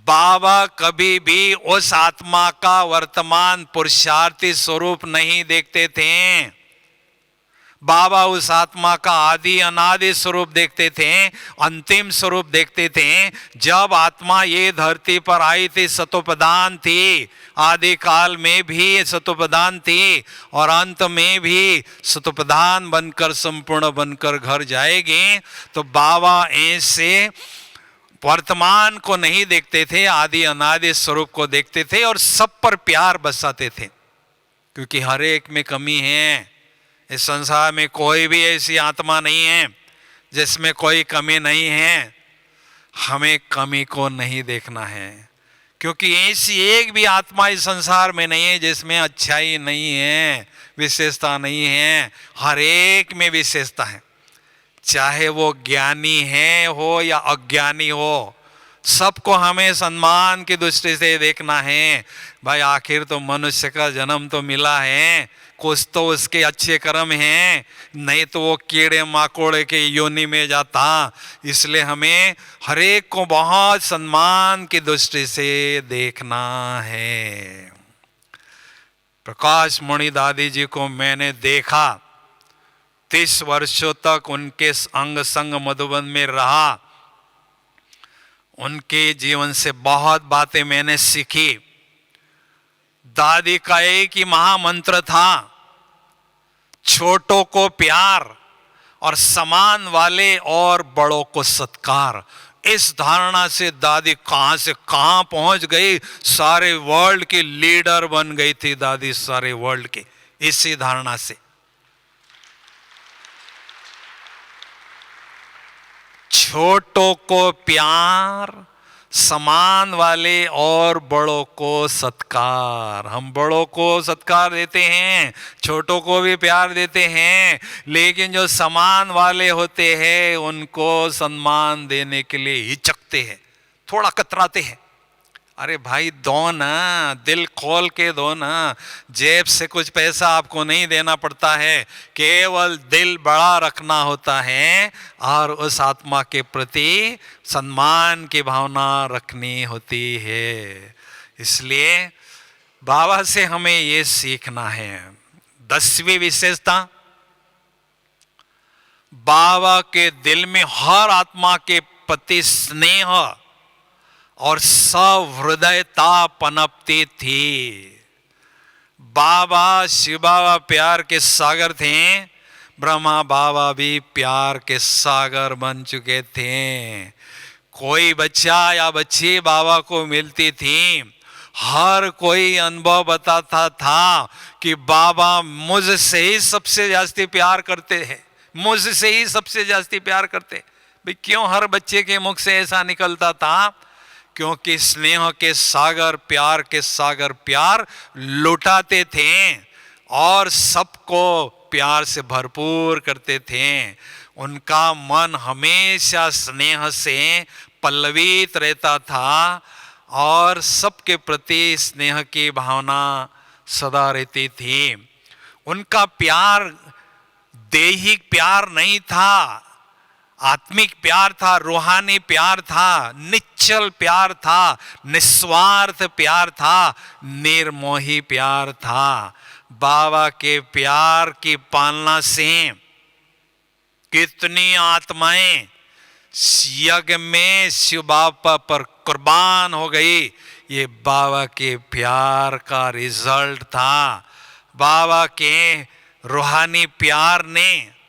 बाबा कभी भी उस आत्मा का वर्तमान पुरुषार्थी स्वरूप नहीं देखते थे। बाबा उस आत्मा का आदि अनादि स्वरूप देखते थे, अंतिम स्वरूप देखते थे। जब आत्मा ये धरती पर आई थी सतोप्रधान थी, आदि काल में भी सतोप्रधान थी और अंत में भी सतोप्रधान बनकर संपूर्ण बनकर घर जाएगी। तो बाबा ऐसे वर्तमान को नहीं देखते थे, आदि अनादि स्वरूप को देखते थे और सब पर प्यार बरसाते थे, क्योंकि हर एक में कमी है। इस संसार में कोई भी ऐसी आत्मा नहीं है जिसमें कोई कमी नहीं है। हमें कमी को नहीं देखना है, क्योंकि ऐसी एक भी आत्मा इस संसार में नहीं है जिसमें अच्छाई नहीं है, विशेषता नहीं है। हर एक में विशेषता है, चाहे वो ज्ञानी है हो या अज्ञानी हो, सबको हमें सम्मान की दृष्टि से देखना है। भाई आखिर तो मनुष्य का जन्म तो मिला है, कुछ तो उसके अच्छे कर्म हैं, नहीं तो वो कीड़े मकोड़े के योनि में जाता। इसलिए हमें हर एक को बहुत सम्मान की दृष्टि से देखना है। प्रकाश मणि दादी जी को मैंने देखा, 30 वर्षों तक उनके अंग संग मधुबन में रहा, उनके जीवन से बहुत बातें मैंने सीखी। दादी का एक ही महामंत्र था, छोटों को प्यार और समान वाले और बड़ों को सत्कार। इस धारणा से दादी कहां से कहां पहुंच गई, सारे वर्ल्ड की लीडर बन गई थी दादी, सारे वर्ल्ड के, इसी धारणा से। छोटों को प्यार, समान वाले और बड़ों को सत्कार। हम बड़ों को सत्कार देते हैं, छोटों को भी प्यार देते हैं, लेकिन जो समान वाले होते हैं उनको सम्मान देने के लिए हिचकते हैं, थोड़ा कतराते हैं। अरे भाई दो ना, दिल खोल के दो ना, जेब से कुछ पैसा आपको नहीं देना पड़ता है, केवल दिल बड़ा रखना होता है और उस आत्मा के प्रति सम्मान की भावना रखनी होती है। इसलिए बाबा से हमें ये सीखना है। 10वीं विशेषता, बाबा के दिल में हर आत्मा के प्रति स्नेह और सहृदयता पनपती थी। बाबा शिव बाबा प्यार के सागर थे, ब्रह्मा बाबा भी प्यार के सागर बन चुके थे। कोई बच्चा या बच्ची बाबा को मिलती थी, हर कोई अनुभव बताता था कि बाबा मुझसे ही सबसे ज्यादा प्यार करते हैं, मुझसे ही सबसे ज्यादा प्यार करते। भाई क्यों हर बच्चे के मुख से ऐसा निकलता था? क्योंकि स्नेह के सागर, प्यार के सागर प्यार लुटाते थे और सबको प्यार से भरपूर करते थे। उनका मन हमेशा स्नेह से पल्लवित रहता था और सबके प्रति स्नेह की भावना सदा रहती थी। उनका प्यार दैहिक प्यार नहीं था, आत्मिक प्यार था, रूहानी प्यार था, निश्चल प्यार था, निस्वार्थ प्यार था, निर्मोही प्यार था। बाबा के प्यार की पालना से कितनी आत्माएं यज्ञ में शिव बाबा पर कुर्बान हो गई, ये बाबा के प्यार का रिजल्ट था। बाबा के रूहानी प्यार ने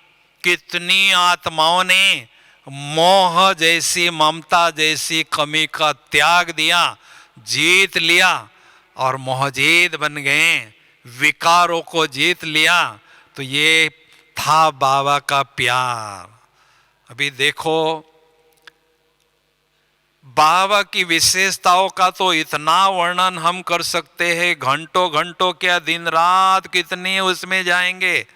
कितनी आत्माओं ने मोह जैसी, ममता जैसी कमी का त्याग दिया, जीत लिया और मोहजीत बन गए, विकारों को जीत लिया। तो ये था बाबा का प्यार। अभी देखो बाबा की विशेषताओं का तो इतना वर्णन हम कर सकते हैं, घंटों घंटों क्या, दिन रात कितनी उसमें जाएंगे।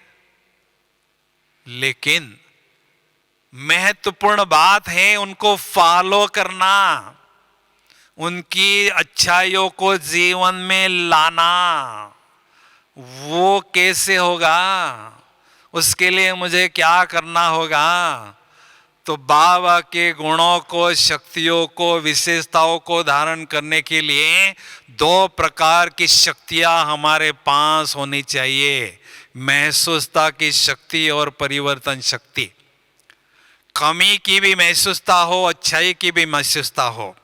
लेकिन महत्वपूर्ण बात है उनको फॉलो करना, उनकी अच्छाइयों को जीवन में लाना। वो कैसे होगा? उसके लिए मुझे क्या करना होगा? तो बाबा के गुणों को, शक्तियों को, विशेषताओं को धारण करने के लिए 2 प्रकार की शक्तियां हमारे पास होनी चाहिए, महसूसता की शक्ति और परिवर्तन शक्ति। कमी की भी महसूसता हो, अच्छाई की भी महसूसता हो।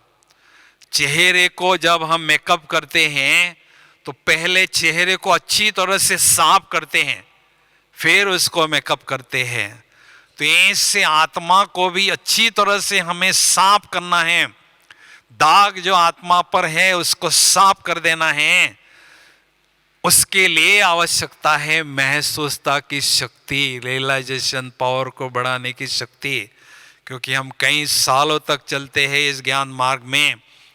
चेहरे को जब हम मेकअप करते हैं तो पहले चेहरे को अच्छी तरह से साफ करते हैं, फिर उसको मेकअप करते हैं। तो ऐसे आत्मा को भी अच्छी तरह से हमें साफ करना है। दाग जो आत्मा पर है उसको साफ कर देना है। उसके लिए आवश्यकता है महसूसता की शक्ति, रियलाइजेशन पावर को बढ़ाने की शक्ति। क्योंकि हम कई सालों तक चलते हैं इस ज्ञान मार्ग में,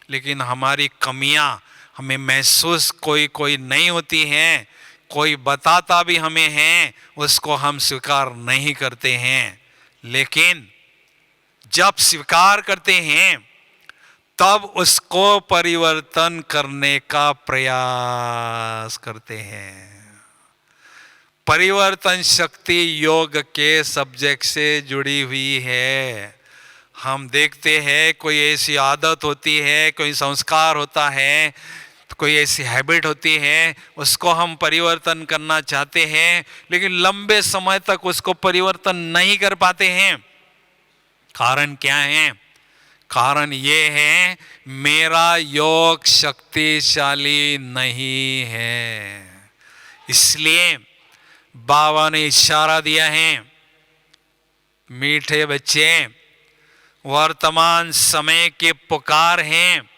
लेकिन हमारी कमियां हमें महसूस कोई नहीं होती हैं। कोई बताता भी हमें है, उसको हम स्वीकार नहीं करते हैं। लेकिन जब स्वीकार करते हैं तब उसको परिवर्तन करने का प्रयास करते हैं। परिवर्तन शक्ति योग के सब्जेक्ट से जुड़ी हुई है। हम देखते हैं कोई ऐसी आदत होती है, कोई संस्कार होता है, कोई ऐसी हैबिट होती है, उसको हम परिवर्तन करना चाहते हैं, लेकिन लंबे समय तक उसको परिवर्तन नहीं कर पाते हैं। कारण क्या है? कारण ये है मेरा योग शक्तिशाली नहीं है। इसलिए बाबा ने इशारा दिया है, मीठे बच्चे, वर्तमान समय के पुकार हैं,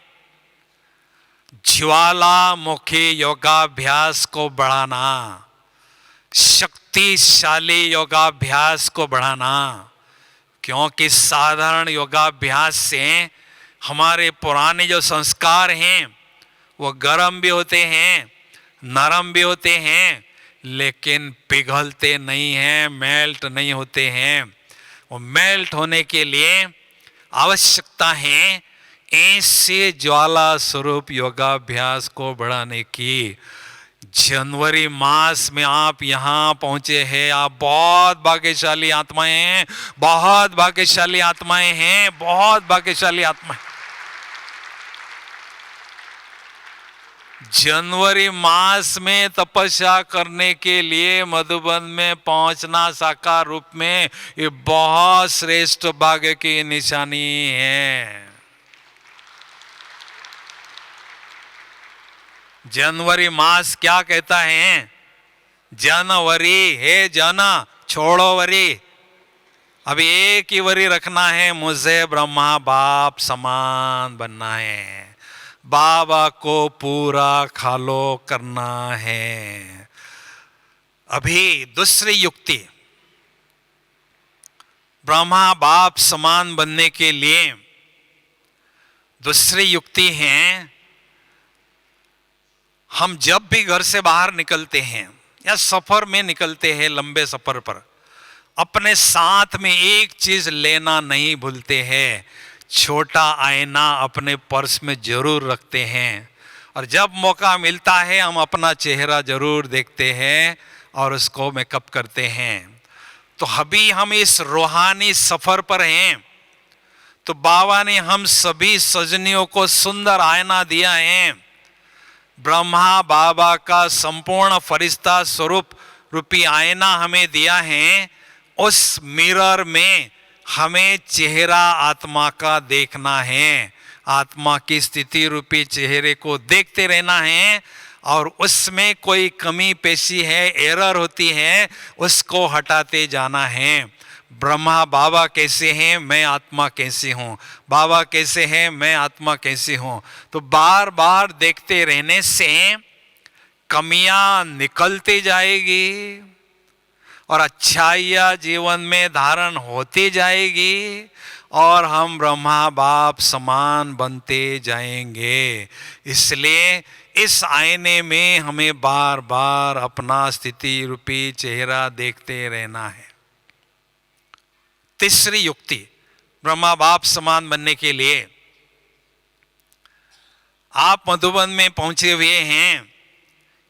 ज्वालामुखी योगाभ्यास को बढ़ाना, शक्तिशाली योगाभ्यास को बढ़ाना। क्योंकि साधारण योगाभ्यास से हमारे पुराने जो संस्कार हैं वो गर्म भी होते हैं, नरम भी होते हैं, लेकिन पिघलते नहीं हैं, मेल्ट नहीं होते हैं। वो मेल्ट होने के लिए आवश्यकता है ऐसे ज्वाला स्वरूप योगाभ्यास को बढ़ाने की। जनवरी मास में आप यहाँ पहुंचे हैं, आप बहुत भाग्यशाली आत्माएं हैं, बहुत भाग्यशाली आत्माएं हैं, बहुत भाग्यशाली आत्माएं। जनवरी मास में तपस्या करने के लिए मधुबन में पहुंचना साकार रूप में ये बहुत श्रेष्ठ भाग्य की निशानी है। जनवरी मास क्या कहता है? जनवरी है, जन छोड़ो वरी। अभी एक ही वरी रखना है, मुझे ब्रह्मा बाप समान बनना है, बाबा को पूरा खालो करना है। अभी दूसरी युक्ति, ब्रह्मा बाप समान बनने के लिए दूसरी युक्ति है, हम जब भी घर से बाहर निकलते हैं या सफर में निकलते हैं, लंबे सफर पर, अपने साथ में एक चीज लेना नहीं भूलते हैं। छोटा आईना अपने पर्स में जरूर रखते हैं, और जब मौका मिलता है हम अपना चेहरा जरूर देखते हैं और उसको मेकअप करते हैं। तो अभी हम इस रूहानी सफर पर हैं, तो बाबा ने हम सभी सजनियों को सुंदर आईना दिया है। ब्रह्मा बाबा का संपूर्ण फरिश्ता स्वरूप रूपी आईना हमें दिया है। उस मिरर में हमें चेहरा आत्मा का देखना है, आत्मा की स्थिति रूपी चेहरे को देखते रहना है, और उसमें कोई कमी पेशी है, एरर होती है, उसको हटाते जाना है। ब्रह्मा बाबा कैसे हैं, मैं आत्मा कैसी हूँ, बाबा कैसे हैं, मैं आत्मा कैसी हूँ। तो बार बार देखते रहने से कमियां निकलती जाएगी और अच्छाइयाँ जीवन में धारण होती जाएगी, और हम ब्रह्मा बाप समान बनते जाएंगे। इसलिए इस आईने में हमें बार बार अपना स्थिति रूपी चेहरा देखते रहना है। तीसरी युक्ति, ब्रह्मा बाप समान बनने के लिए आप मधुबन में पहुंचे हुए हैं,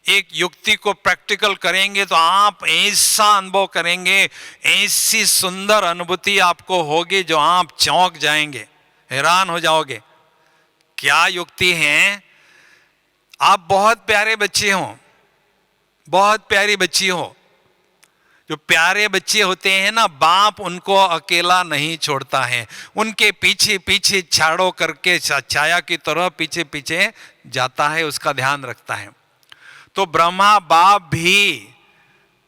एक युक्ति को प्रैक्टिकल करेंगे तो आप ऐसा अनुभव करेंगे, ऐसी सुंदर अनुभूति आपको होगी जो आप चौंक जाएंगे, हैरान हो जाओगे। क्या युक्ति है? आप बहुत प्यारे बच्चे हो, बहुत प्यारी बच्ची हो। जो प्यारे बच्चे होते हैं ना, बाप उनको अकेला नहीं छोड़ता है, उनके पीछे पीछे छाड़ो करके छाया की तरह पीछे पीछे जाता है, उसका ध्यान रखता है। तो ब्रह्मा बाप भी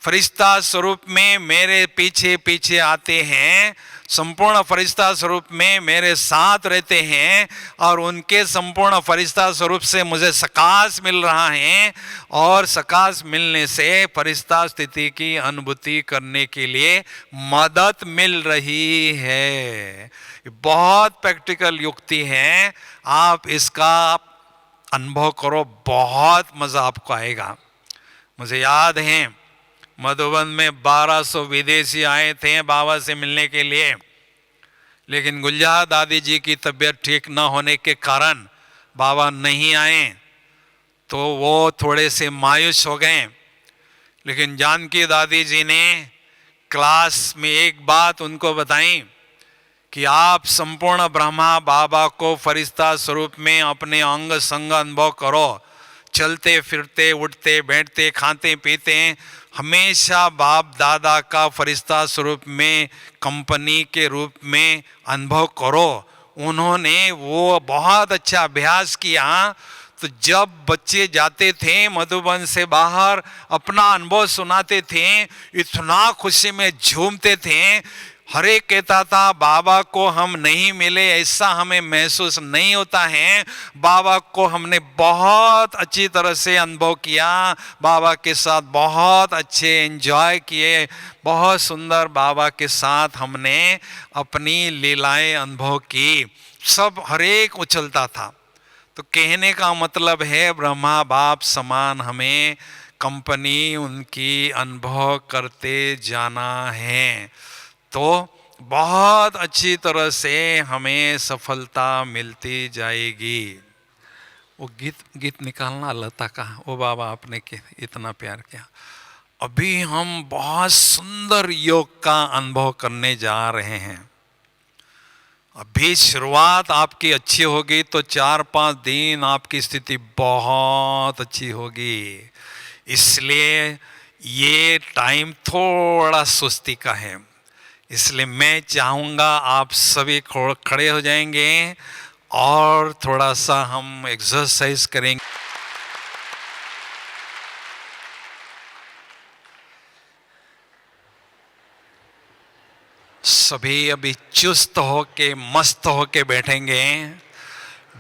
फरिश्ता स्वरूप में मेरे पीछे पीछे आते हैं, संपूर्ण फरिश्ता स्वरूप में मेरे साथ रहते हैं, और उनके संपूर्ण फरिश्ता स्वरूप से मुझे सकाश मिल रहा है, और सकाश मिलने से फरिश्ता स्थिति की अनुभूति करने के लिए मदद मिल रही है। बहुत प्रैक्टिकल युक्ति है, आप इसका अनुभव करो, बहुत मजा आपको आएगा। मुझे याद है मधुबन में 1200 विदेशी आए थे बाबा से मिलने के लिए, लेकिन गुलजार दादी जी की तबीयत ठीक न होने के कारण बाबा नहीं आए, तो वो थोड़े से मायूस हो गए। लेकिन जानकी दादी जी ने क्लास में एक बात उनको बताई कि आप संपूर्ण ब्रह्मा बाबा को फरिश्ता स्वरूप में अपने अंग संग अनुभव करो, चलते फिरते उठते बैठते खाते पीते हमेशा बाप दादा का फरिश्ता स्वरूप में कंपनी के रूप में अनुभव करो। उन्होंने वो बहुत अच्छा अभ्यास किया। तो जब बच्चे जाते थे मधुबन से बाहर, अपना अनुभव सुनाते थे, इतना खुशी में झूमते थे, हर एक कहता था बाबा को हम नहीं मिले ऐसा हमें महसूस नहीं होता है। बाबा को हमने बहुत अच्छी तरह से अनुभव किया, बाबा के साथ बहुत अच्छे एंजॉय किए, बहुत सुंदर बाबा के साथ हमने अपनी लीलाएं अनुभव की। सब हर एक उछलता था। तो कहने का मतलब है ब्रह्मा बाप समान हमें कंपनी उनकी अनुभव करते जाना है, तो बहुत अच्छी तरह से हमें सफलता मिलती जाएगी। वो गीत निकालना लता का, वो बाबा आपने इतना प्यार किया। अभी हम बहुत सुंदर योग का अनुभव करने जा रहे हैं। अभी शुरुआत आपकी अच्छी होगी तो 4-5 दिन आपकी स्थिति बहुत अच्छी होगी। इसलिए ये टाइम थोड़ा सुस्ती का है। इसलिए मैं चाहूँगा आप सभी खड़े हो जाएंगे और थोड़ा सा हम एक्सरसाइज करेंगे। सभी अभी चुस्त होके मस्त होके बैठेंगे।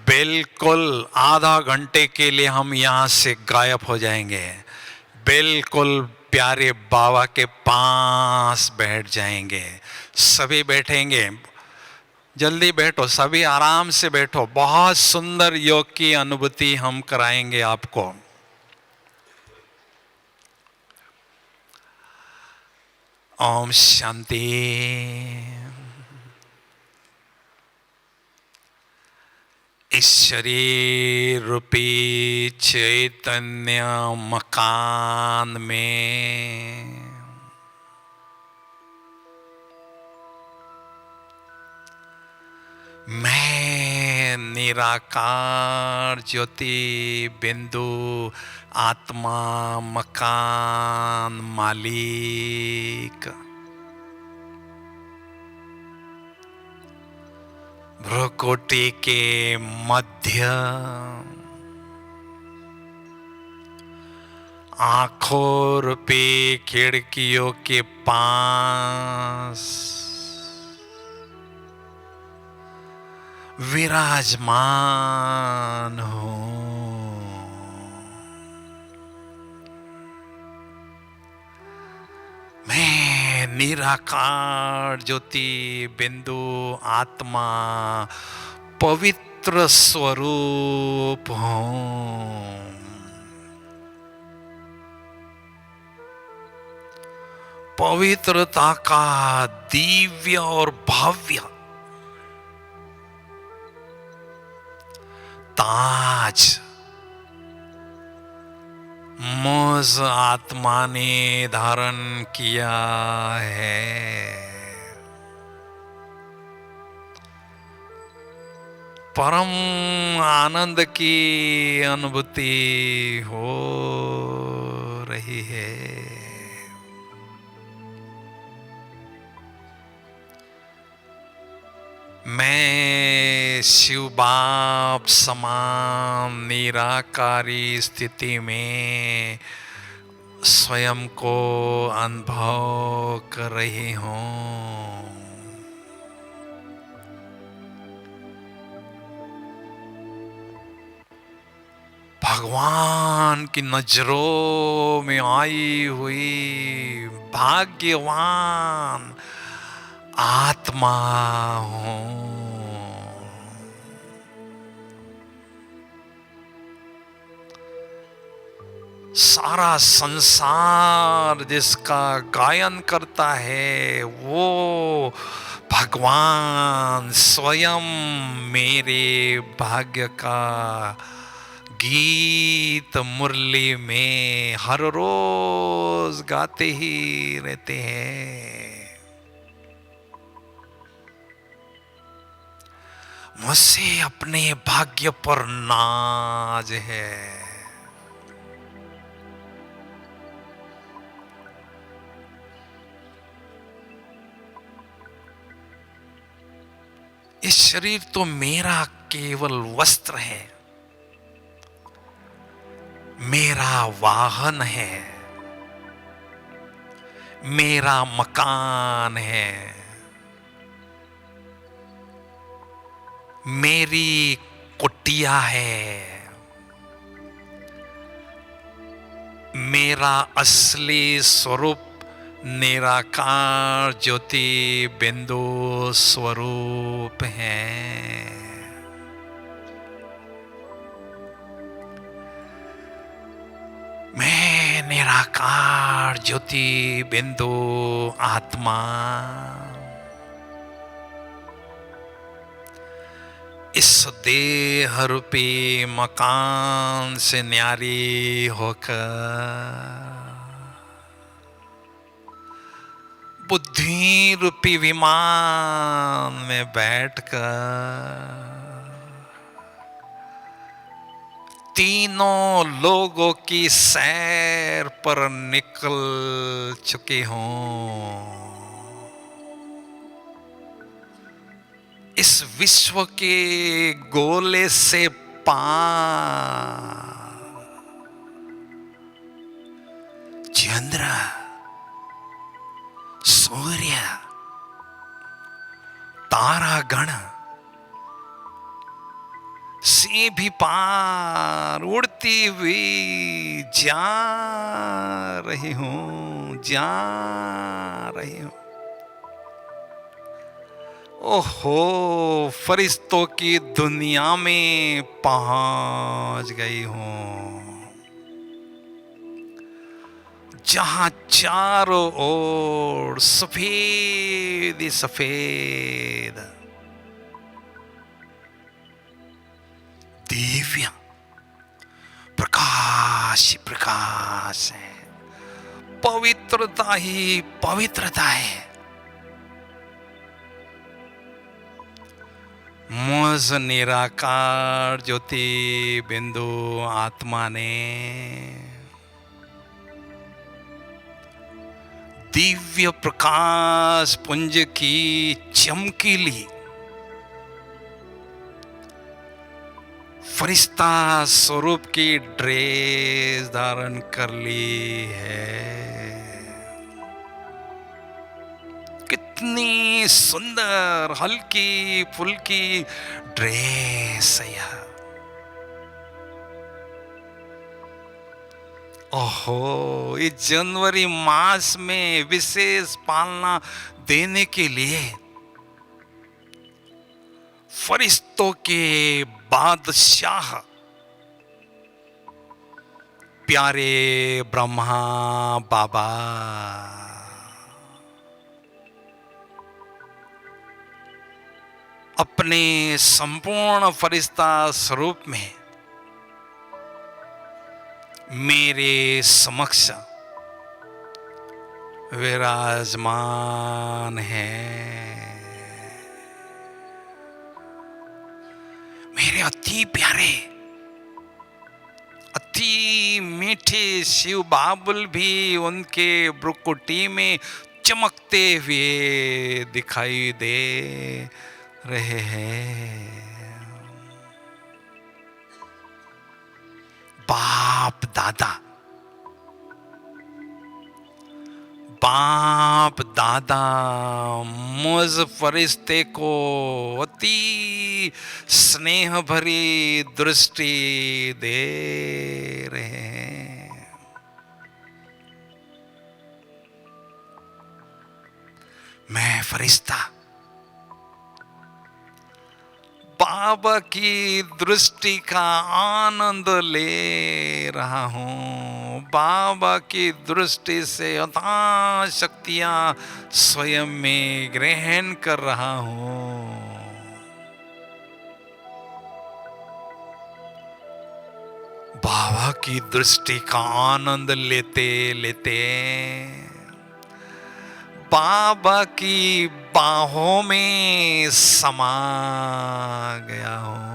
बिल्कुल आधा घंटे के लिए हम यहाँ से गायब हो जाएंगे। बिल्कुल प्यारे बाबा के पास बैठ जाएंगे। सभी बैठेंगे, जल्दी बैठो, सभी आराम से बैठो। बहुत सुंदर योग की अनुभूति हम कराएंगे आपको। ओम शांति। इस शरीर रूपी चैतन्य मकान में मैं निराकार ज्योति बिंदु आत्मा मकान मालिक भ्रुकुटी के मध्य आंखों रूपी खिड़कियों के पास विराजमान हो। मैं निराकार ज्योति बिंदु आत्मा पवित्र स्वरूप हूं। पवित्रता का दिव्य और भव्य ताज मुझ आत्मा ने धारण किया है। परम आनंद की अनुभूति हो रही है। मैं शिव बाप समान निराकारी स्थिति में स्वयं को अनुभव कर रही हूँ। भगवान की नजरों में आई हुई भाग्यवान आत्मा हूं। सारा संसार जिसका गायन करता है वो भगवान स्वयं मेरे भाग्य का गीत मुरली में हर रोज गाते ही रहते हैं। मुझसे अपने भाग्य पर नाज है। इस शरीर तो मेरा केवल वस्त्र है, मेरा वाहन है, मेरा मकान है। मेरी कुटिया है, मेरा असली स्वरूप निराकार ज्योति बिंदु स्वरूप है। मैं निराकार ज्योति बिंदु आत्मा इस देह रूपी मकान से न्यारी होकर बुद्धि रूपी विमान में बैठकर तीनों लोगों की सैर पर निकल चुके हों। इस विश्व के गोले से पार चंद्र, सूर्य, तारागण से भी पार उड़ती हुई जा रही हूं, जा रही हूं। ओहो, फरिश्तों की दुनिया में पहुंच गई हूं, जहां चारों ओर सफेद ही सफेद दिव्य प्रकाश ही प्रकाश है, पवित्रता ही पवित्रता है। मुझ निराकार ज्योति बिंदु आत्मा ने दिव्य प्रकाश पुंज की चमकीली फरिश्ता स्वरूप की ड्रेस धारण कर ली है। कितनी सुंदर हल्की फुल्की ड्रेस है यह। ओहो, इस जनवरी मास में विशेष पालना देने के लिए फरिश्तों के बादशाह प्यारे ब्रह्मा बाबा अपने संपूर्ण फरिश्ता स्वरूप में मेरे समक्ष विराजमान है। मेरे अति प्यारे अति मीठे शिव बाबुल भी उनके ब्रुकुटी में चमकते हुए दिखाई दे रहे हैं। बाप दादा मुझ फरिश्ते को अति स्नेह भरी दृष्टि दे रहे हैं। मैं फरिश्ता बाबा की दृष्टि का आनंद ले रहा हूं। बाबा की दृष्टि से अथाह शक्तियां स्वयं में ग्रहण कर रहा हूं। बाबा की दृष्टि का आनंद लेते लेते बाबा की बाहों में समा गया हूं।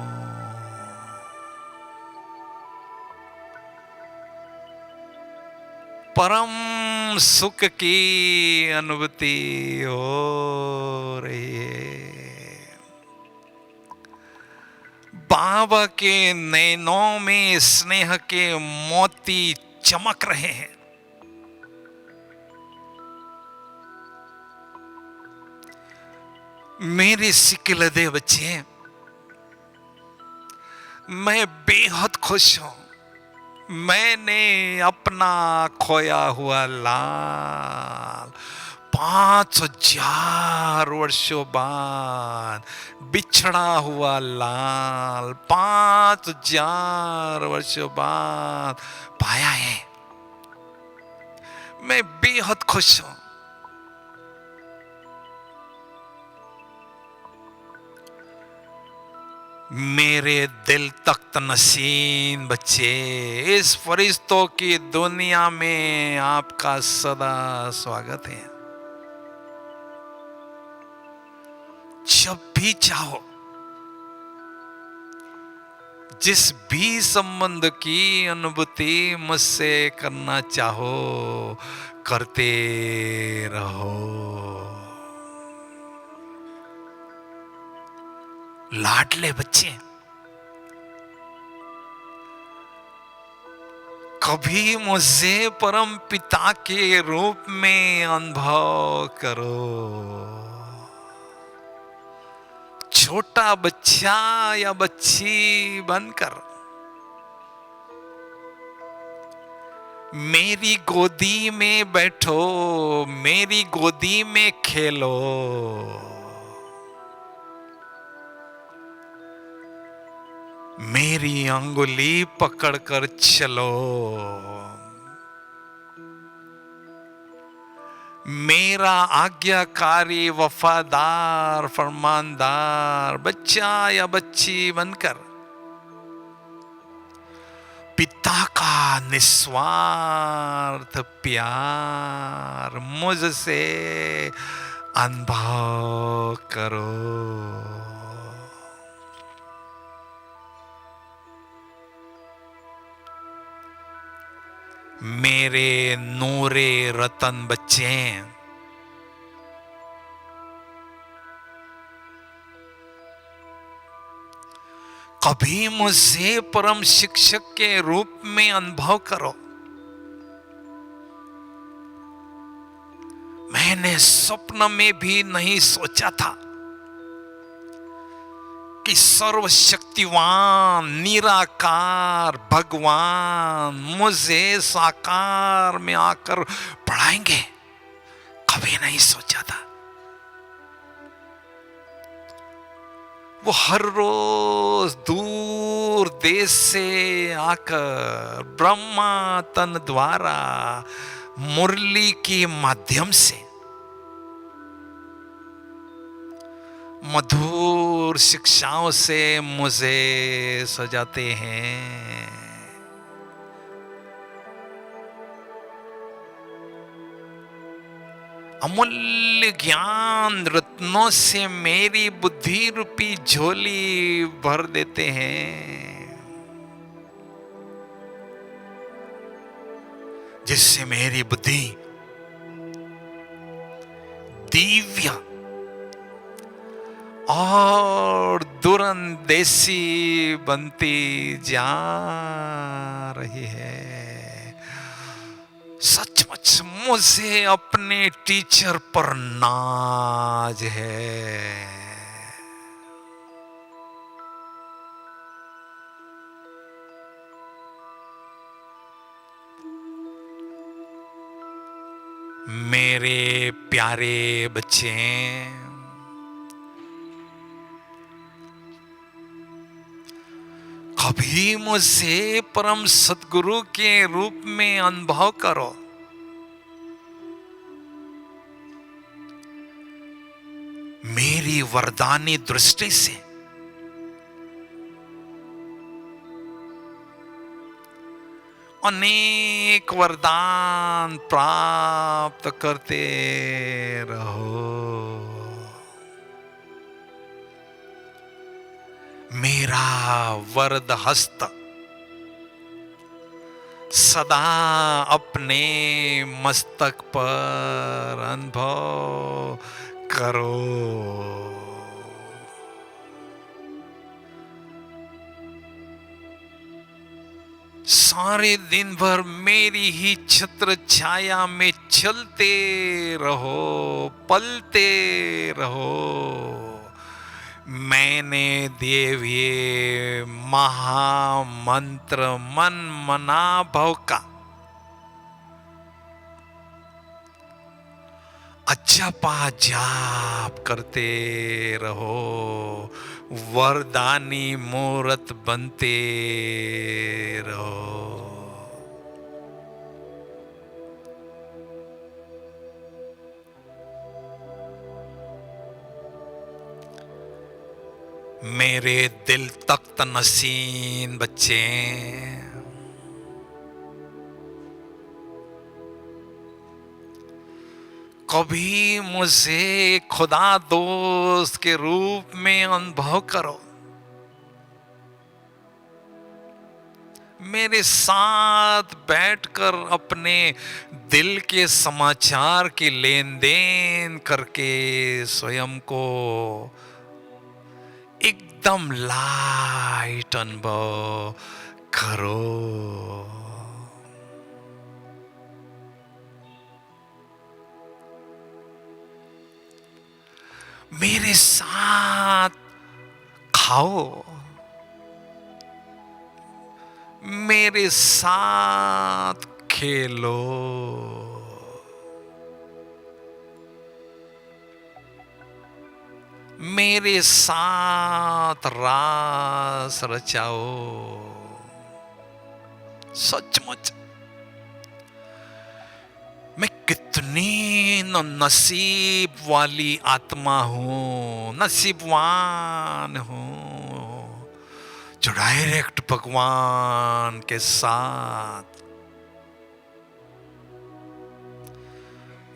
परम सुख की अनुभूति हो रही है। बाबा के नैनों में स्नेह के मोती चमक रहे हैं। मेरे सिकलदे बच्चे मैं बेहद खुश हूं। मैंने अपना खोया हुआ लाल 5,000 वर्षों बाद, बिछड़ा हुआ लाल 5,000 वर्षों बाद पाया है। मैं बेहद खुश हूं। मेरे दिल तख्त नशीन बच्चे, इस फरिश्तों की दुनिया में आपका सदा स्वागत है। जब भी चाहो, जिस भी संबंध की अनुभूति मुझसे करना चाहो, करते रहो। लाडले बच्चे, कभी मुझे परम पिता के रूप में अनुभव करो। छोटा बच्चा या बच्ची बनकर मेरी गोदी में बैठो, मेरी गोदी में खेलो। मेरी अंगुली पकड़कर चलो। मेरा आज्ञाकारी वफादार फरमानदार बच्चा या बच्ची बनकर पिता का निस्वार्थ प्यार मुझसे अनुभव करो। मेरे नूरे रतन बच्चे, कभी मुझे परम शिक्षक के रूप में अनुभव करो। मैंने स्वप्न में भी नहीं सोचा था कि सर्वशक्तिवान निराकार भगवान मुझे साकार में आकर पढ़ाएंगे। कभी नहीं सोचा था। वो हर रोज दूर देश से आकर ब्रह्मा तन द्वारा मुरली के माध्यम से मधुर शिक्षाओं से मुझे सजाते हैं। अमूल्य ज्ञान रत्नों से मेरी बुद्धि रूपी झोली भर देते हैं, जिससे मेरी बुद्धि दिव्य और दुरंदेशी बनती जा रही है। सचमुच मुझे अपने टीचर पर नाज है। मेरे प्यारे बच्चे, कभी मुझे परम सद्गुरु के रूप में अनुभव करो। मेरी वरदानी दृष्टि से अनेक वरदान प्राप्त करते रहो। मेरा वरद हस्त सदा अपने मस्तक पर अनुभव करो। सारे दिन भर मेरी ही छत्र छाया में चलते रहो, पलते रहो। मैंने दिए हुए महामंत्र मन मना भव का अजपा जाप करते रहो, वरदानी मूरत बनते रहो। मेरे दिल तख्त नसीन बच्चे, कभी मुझे खुदा दोस्त के रूप में अनुभव करो। मेरे साथ बैठकर अपने दिल के समाचार की लेन देन करके स्वयं को एकदम लाइट अनुभव करो। मेरे साथ खाओ, मेरे साथ खेलो, मेरे साथ रास रचाओ। सचमुच मैं कितनी नसीब वाली आत्मा हूं, नसीबवान हूं, जो डायरेक्ट भगवान के साथ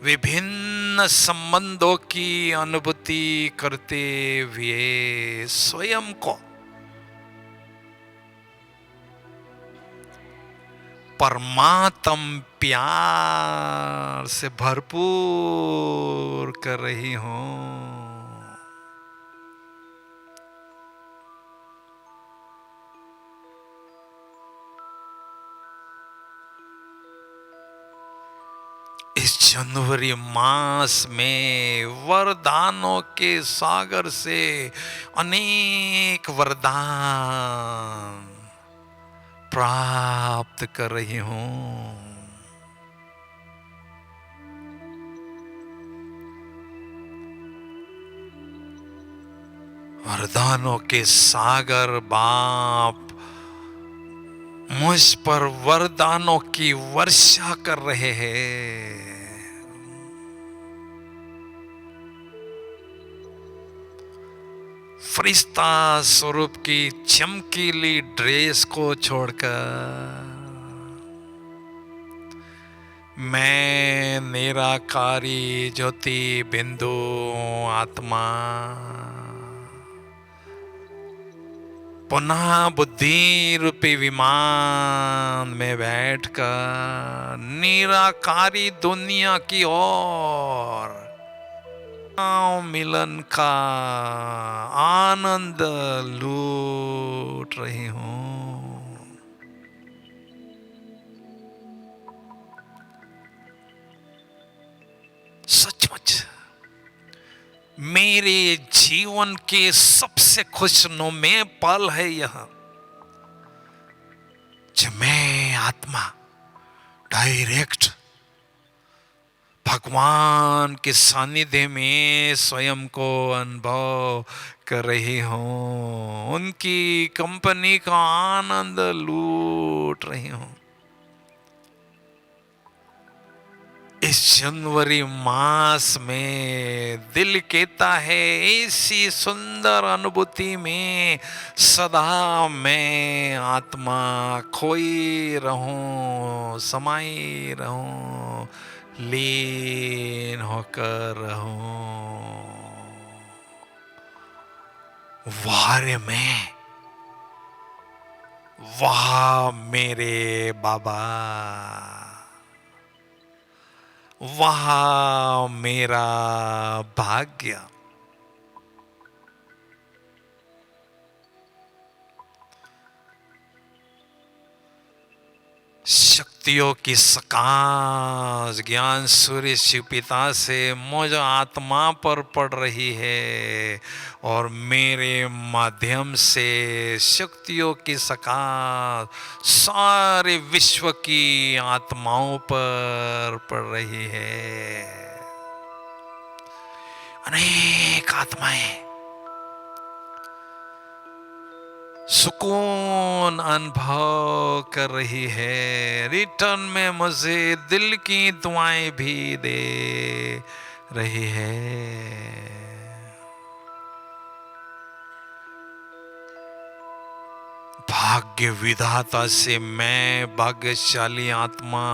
विभिन्न संबंधों की अनुभूति करते हुए स्वयं को परमात्म प्यार से भरपूर कर रही हूं। इस जनवरी मास में वरदानों के सागर से अनेक वरदान प्राप्त कर रही हूं। वरदानों के सागर बाप मुझ पर वरदानों की वर्षा कर रहे हैं। फरिश्ता स्वरूप की चमकीली ड्रेस को छोड़कर मैं निराकारी ज्योति बिंदु आत्मा पुनः बुद्धि रूपी विमान में बैठकर निराकारी दुनिया की ओर मिलन का आनंद लूट रही हूं। सचमुच मेरे जीवन के सबसे खुशनुमा पल है यह, जब मैं आत्मा डायरेक्ट भगवान के सानिध्य में स्वयं को अनुभव कर रही हूं, उनकी कंपनी का आनंद लूट रही हूं। इस जनवरी मास में दिल कहता है ऐसी सुंदर अनुभूति में सदा मैं आत्मा खोई रहूं, समाई रहूं, लीन होकर रहूं। वारे में वाह मेरे बाबा, वाह मेरा भाग्य। शक्तियों की सकाश ज्ञान सूर्य शिव पिता से मुझ आत्मा पर पड़ रही है और मेरे माध्यम से शक्तियों की सकाश सारे विश्व की आत्माओं पर पड़ रही है। अनेक आत्माएं सुकून अनुभव कर रही है, रिटर्न में मुझे दिल की दुआएं भी दे रही है। भाग्य विधाता से मैं भाग्यशाली आत्मा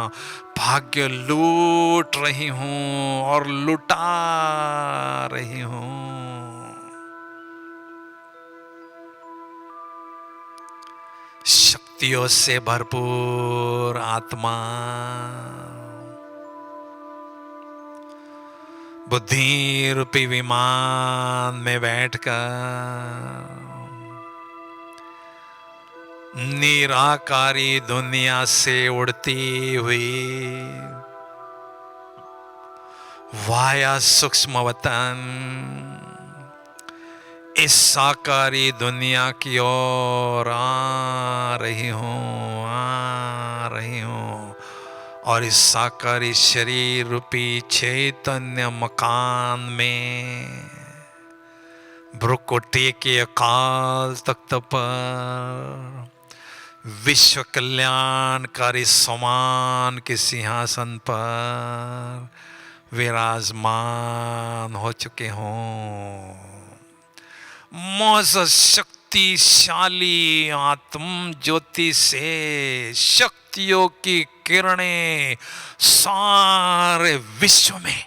भाग्य लूट रही हूं और लुटा रही हूं। शक्तियों से भरपूर आत्मा बुद्धि रूपी विमान में बैठकर निराकारी दुनिया से उड़ती हुई वाया सूक्ष्म वतन इस साकारी दुनिया की ओर आ रही हूं और इस साकारी शरीर रूपी चैतन्य मकान में भ्रुकुटी के अकाल तख्त पर विश्व कल्याणकारी समान के सिंहासन पर विराजमान हो चुके हों। मौज शक्तिशाली आत्म ज्योति से शक्तियों की किरणें सारे विश्व में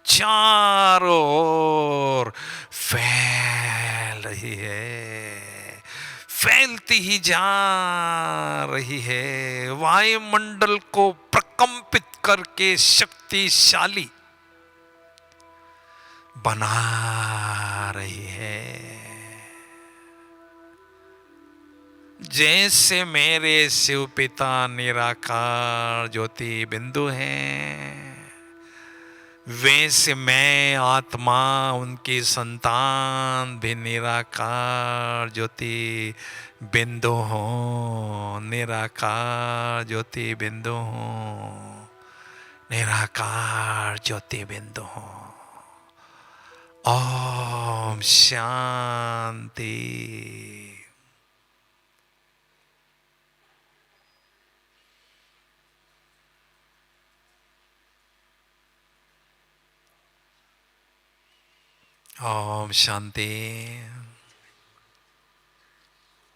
चारों ओर फैल रही है, फैलती ही जा रही है, वायुमंडल को प्रकंपित करके शक्तिशाली बना रही है। जैसे मेरे शिव पिता निराकार ज्योति बिंदु हैं, वैसे मैं आत्मा उनकी संतान भी निराकार ज्योति बिंदु हूँ, निराकार ज्योति बिंदु हूँ, निराकार ज्योति बिंदु हूँ। ओम शांति। ओम शांति।